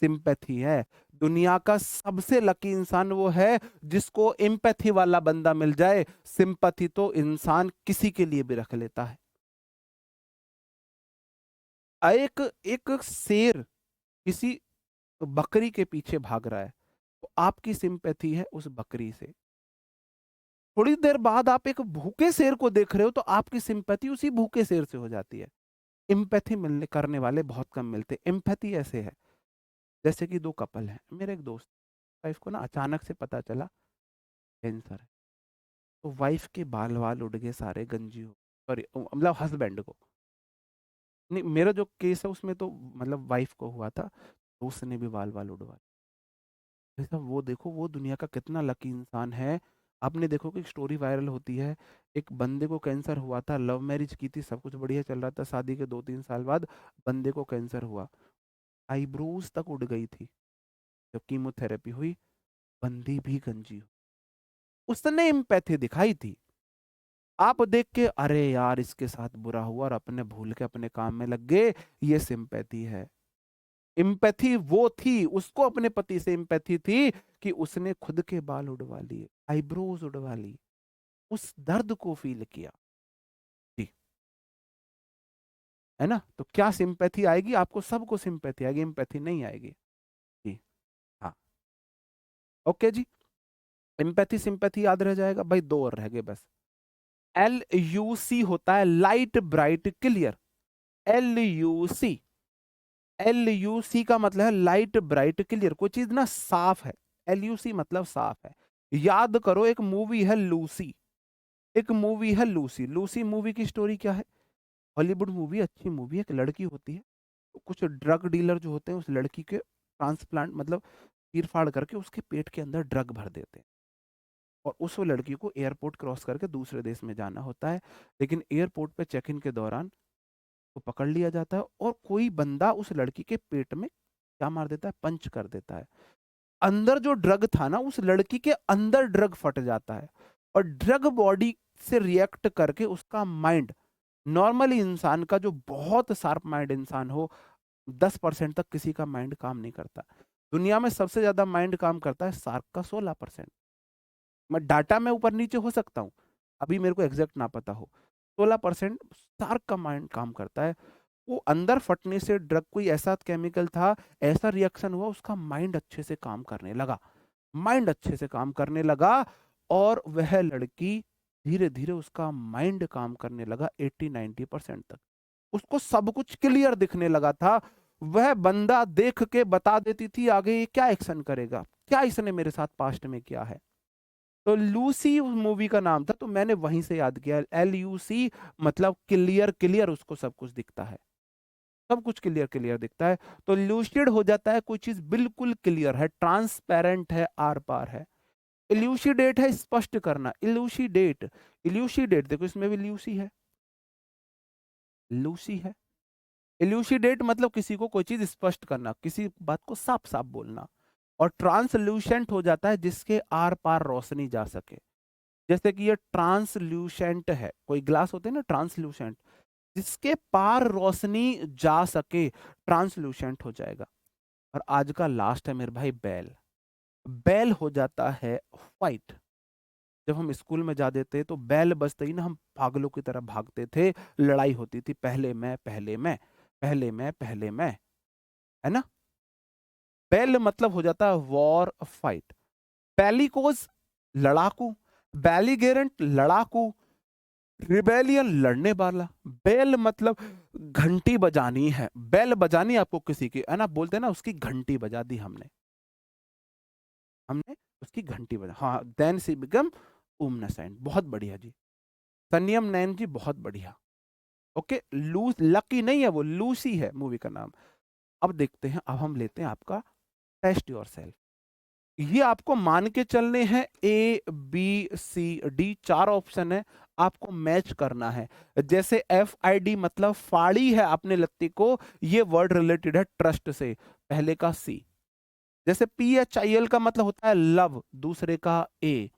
Speaker 1: सिंपैथी है। दुनिया का सबसे लकी इंसान वो है जिसको एम्पैथी वाला बंदा मिल जाए। सिंपैथी तो इंसान किसी के लिए भी रख लेता है। एक एक शेर किसी बकरी के पीछे भाग रहा है, तो आपकी सिंपैथी है उस बकरी से। थोड़ी देर बाद आप एक भूखे शेर को देख रहे हो, तो आपकी सिंपैथी उसी भूखे शेर से हो जाती है। एम्पैथी मिलने करने वाले बहुत कम मिलते। एम्पैथी ऐसे है जैसे कि दो कपल हैं, मेरे एक दोस्त वाइफ को ना अचानक से पता चला कैंसर है, तो वाइफ के बाल वाल उड़ गए सारे, गंजी हो, सॉरी मतलब हस्बैंड को, नहीं मेरा जो केस है उसमें तो मतलब वाइफ को हुआ था, तो उसने भी बाल वाल उड़वा। ऐसा वो देखो वो दुनिया का कितना लकी इंसान है। आपने देखो कि स्टोरी वायरल होती है, एक बंदे को कैंसर हुआ था, लव मैरिज की थी, सब कुछ बढ़िया चल रहा था, शादी के 2-3 साल बाद बंदे को कैंसर हुआ, आईब्रोज तक उड़ गई थी। जब कीमोथेरेपी हुई, बंदी भी गंजी हुई। उसने एम्पैथी दिखाई थी। आप देख के अरे यार इसके साथ बुरा हुआ और अपने भूल के अपने काम में लग गए, ये सिंपैथी है। इम्पैथी वो थी, उसको अपने पति से इम्पैथी थी कि उसने खुद के बाल उड़वा लिए, आईब्रोज उड़वा ली, उस दर्द को फील किया। जी, है ना। तो क्या सिंपैथी आएगी? आपको सबको सिंपैथी आएगी, इम्पैथी नहीं आएगी। जी हाँ। ओके जी। एम्पैथी सिंपैथी याद रह जाएगा भाई, 2 और रह गए बस। LUC होता है light bright clear. LUC, LUC का मतलब है लाइट ब्राइट क्लियर, कोई चीज ना साफ है। LUC मतलब साफ है। याद करो एक मूवी है लूसी, एक मूवी है लूसी। लूसी मूवी की स्टोरी क्या है? हॉलीवुड मूवी, अच्छी मूवी है। एक लड़की होती है, तो कुछ ड्रग डीलर जो होते हैं उस लड़की के ट्रांसप्लांट मतलब चीर फाड़ करके उसके पेट के अंदर ड्रग भर देते हैं, और उस लड़की को एयरपोर्ट क्रॉस करके दूसरे देश में जाना होता है। लेकिन एयरपोर्ट पे चेक इन के दौरान वो पकड़ लिया जाता है, और कोई बंदा उस लड़की के पेट में क्या मार देता है, पंच कर देता है। अंदर जो ड्रग था ना, उस लड़की के अंदर ड्रग फट जाता है, और ड्रग बॉडी से रिएक्ट करके उसका माइंड, नॉर्मली इंसान का जो बहुत शार्प माइंड इंसान हो, 10% तक किसी का माइंड काम नहीं करता। दुनिया में सबसे ज्यादा माइंड काम करता है शार्क का, 16%। मैं डाटा में ऊपर नीचे हो सकता हूँ, अभी मेरे को एग्जैक्ट ना पता हो। 16% शार्क का माइंड काम करता है। वो अंदर फटने से ड्रग कोई ऐसा केमिकल था, ऐसा रिएक्शन हुआ, उसका माइंड अच्छे से काम करने लगा, माइंड अच्छे से काम करने लगा। और वह लड़की धीरे धीरे उसका माइंड काम करने लगा 80-90% तक। उसको सब कुछ क्लियर दिखने लगा था। वह बंदा देख के बता देती थी आगे ये क्या एक्शन करेगा, क्या इसने मेरे साथ पास्ट में किया है। तो लूसी उस मूवी का नाम था, तो मैंने वहीं से याद किया। LUC मतलब क्लियर, क्लियर उसको सब कुछ दिखता है, सब कुछ क्लियर क्लियर दिखता है। तो लूसिड हो जाता है कोई चीज बिल्कुल क्लियर है, ट्रांसपेरेंट है, आर पार है। इल्यूसिडेट है स्पष्ट करना, इल्यूसिडेट। इल्यूसिडेट देखो इसमें भी लूसी है, लूसी है। इल्यूसिडेट मतलब किसी को कोई चीज स्पष्ट करना, किसी बात को साफ साफ बोलना। और ट्रांसल्यूशेंट हो जाता है जिसके आर पार रोशनी जा सके। जैसे कि ये ट्रांसल्यूशेंट है, कोई ग्लास होते हैं ना ट्रांसल्यूशेंट, जिसके पार रोशनी जा सके, ट्रांसल्यूशेंट हो जाएगा। और आज का लास्ट है मेरे भाई बेल। बेल हो जाता है व्हाइट। जब हम स्कूल में जाते थे तो बेल बजते ही ना हम पागलों की तरह भागते थे, लड़ाई होती थी, पहले मैं, पहले मैं, पहले मैं, पहले मैं, है ना। बेल मतलब हो जाता है वॉर फाइट। बेलिकोज लड़ाकू, बेलिगेरेंट लड़ाकू, रिबेलियन लड़ने वाला। बेल मतलब घंटी बजानी है, बेल बजानी आपको किसी की, है ना, बोलते हैं ना उसकी घंटी बजा दी हमने, हमने उसकी घंटी बजा, हाँ, देन सी बिकम उमना साइन। बहुत बढ़िया जी, सनियम नैन जी, बहुत बढ़िया। ओके, लूस लकी नहीं है वो, लूसी है मूवी का नाम। अब देखते हैं, अब हम लेते हैं आपका टेस्ट योर सेल्फ। ये आपको मान के चलने हैं ABCD, 4 ऑप्शन है, आपको मैच करना है। जैसे FID मतलब फाड़ी है आपने लत्ती को, ये वर्ड रिलेटेड है ट्रस्ट से, पहले का C। जैसे PHIL का मतलब होता है लव, दूसरे का A।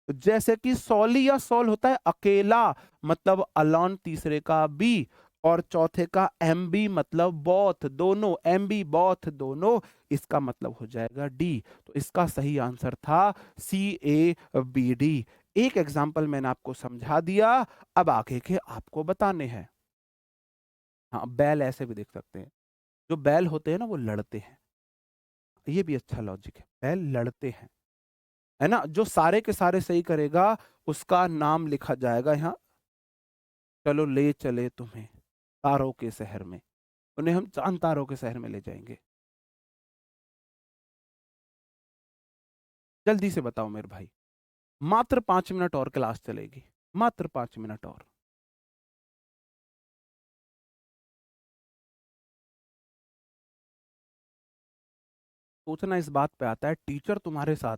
Speaker 1: जैसे कि सॉली या सॉल होता है अकेला, मतलब अलॉन, तीसरे का बी। और चौथे का MB मतलब बोथ, दोनों, MB बोथ दोनों, इसका मतलब हो जाएगा डी। तो इसका सही आंसर था CABD। एक एग्जाम्पल मैंने आपको समझा दिया, अब आगे के आपको बताने हैं। हाँ, बैल ऐसे भी देख सकते हैं, जो बैल होते हैं ना वो लड़ते हैं, ये भी अच्छा लॉजिक है, बैल लड़ते हैं, है ना। जो सारे के सारे सही करेगा उसका नाम लिखा जाएगा यहाँ, चलो ले चले तुम्हें तारों के शहर में, उन्हें हम चांद तारों के शहर में ले जाएंगे। जल्दी से बताओ मेरे भाई, मात्र 5 मिनट और क्लास चलेगी, मात्र 5 मिनट और। सोचना इस बात पे आता है, टीचर तुम्हारे साथ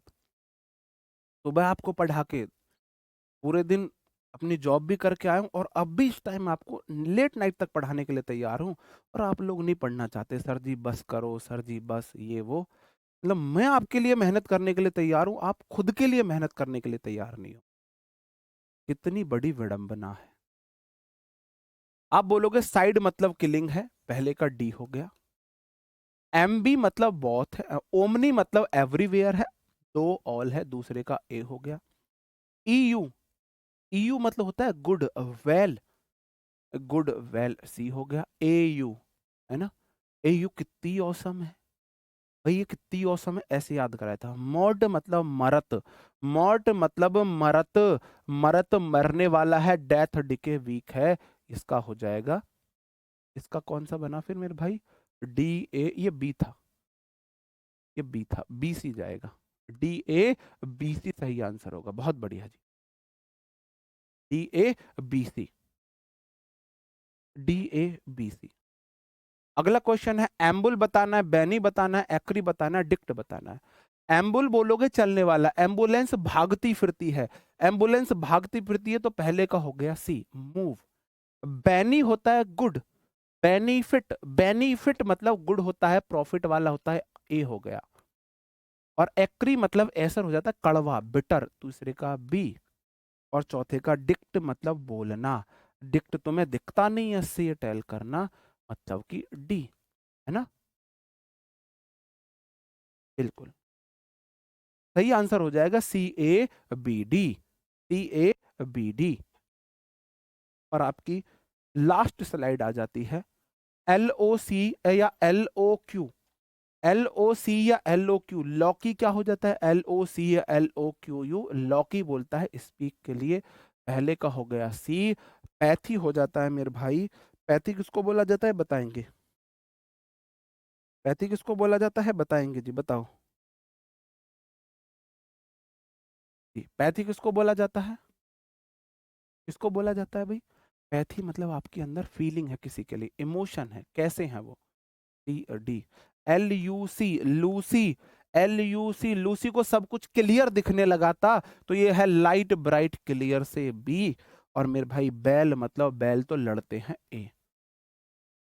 Speaker 1: सुबह आपको पढ़ा के पूरे दिन अपनी जॉब भी करके आया हूँ, और अब भी इस टाइम आपको लेट नाइट तक पढ़ाने के लिए तैयार हूँ, और आप लोग नहीं पढ़ना चाहते, सर जी बस करो, सर जी बस, ये वो। मतलब मैं आपके लिए मेहनत करने के लिए तैयार हूँ, आप खुद के लिए मेहनत करने के लिए तैयार नहीं हो। कितनी बड़ी विडंबना है। आप बोलोगे साइड मतलब किलिंग है, पहले का डी हो गया। MB मतलब बहुत है, ओमनी मतलब एवरीवेयर है, दो ऑल है, दूसरे का ए हो गया। EU, EU मतलब होता है गुड, वेल, गुड वेल, सी हो गया। AU, है ना, AU कितनी औसम है, भाई ये कितनी औसम है, ऐसे याद कराया था। मॉड मतलब मरत, मॉड मतलब मरत, मरत मरने वाला है, डेथ डिके वीक है, इसका हो जाएगा, इसका कौन सा बना फिर मेरे भाई, डी ए, ये बी था, ये बी था, बी सी जाएगा, डी ए बी सी सही आंसर होगा। बहुत बढ़िया जी, D A B C, D A B C. अगला क्वेश्चन है, एम्बुल बताना है, बैनी बताना है, एक्री बताना है, डिक्ट बताना है। एम्बुल बोलोगे चलने वाला, एम्बुलेंस भागती फिरती है, एम्बुलेंस भागती फिरती है तो पहले का हो गया सी, मूव। बैनी होता है गुड, बेनिफिट, बेनिफिट मतलब गुड होता है, प्रॉफिट वाला होता है, ए हो गया। और एक्री मतलब ऐसर हो जाता है कड़वा, बिटर, दूसरे का बी। और चौथे का डिक्ट मतलब बोलना, डिक्ट तुम्हें दिखता नहीं है, से टेल करना, मतलब कि डी, है ना। बिल्कुल सही आंसर हो जाएगा C A B D, C A B D. और आपकी लास्ट स्लाइड आ जाती है, एल ओ सी या L O Q, L O C या एल ओ क्यू, लॉकी क्या हो जाता है, एल ओ सी या L O Q U, loqui बोलता है स्पीक के लिए, पहले का हो गया सी। पैथी हो जाता है मेरे भाई, पैथी किसको बोला जाता है बताएंगे, पैथी किसको बोला जाता है बताएंगे जी, बताओ जी, पैथी किसको बोला जाता है, किसको बोला जाता है भाई। पैथी मतलब आपके अंदर फीलिंग है किसी के लिए, इमोशन है, कैसे हैं वो, D D. L you see Lucy, L you see Lucy को सब कुछ क्लियर दिखने लगा था, तो ये है लाइट ब्राइट क्लियर से बी। और मेरे भाई बैल मतलब बैल तो लड़ते हैं, ए।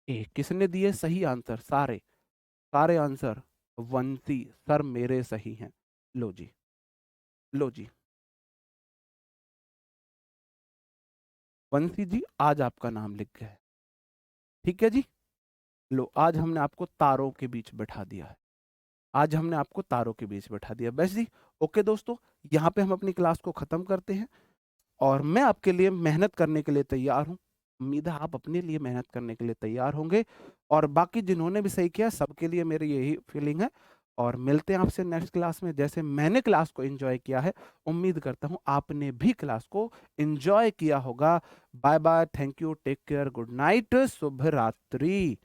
Speaker 1: ए किसने दिए सही आंसर, सारे, सारे आंसर, वंशी सर मेरे सही हैं। लो जी, लो जी, वंशी जी आज आपका नाम लिख गया है, ठीक है जी। लो आज हमने आपको तारों के बीच बैठा दिया है, आज हमने आपको तारों के बीच बैठा दिया, बस जी। ओके दोस्तों, यहाँ पे हम अपनी क्लास को ख़त्म करते हैं, और मैं आपके लिए मेहनत करने के लिए तैयार हूँ। उम्मीद है आप अपने लिए मेहनत करने के लिए तैयार होंगे, और बाकी जिन्होंने भी सही किया सबके लिए मेरी यही फीलिंग है। और मिलते हैं आपसे नेक्स्ट क्लास में, जैसे मैंने क्लास को एंजॉय किया है, उम्मीद करता हूँ आपने भी क्लास को एंजॉय किया होगा। Bye bye, thank you, take care, good night, शुभ रात्रि।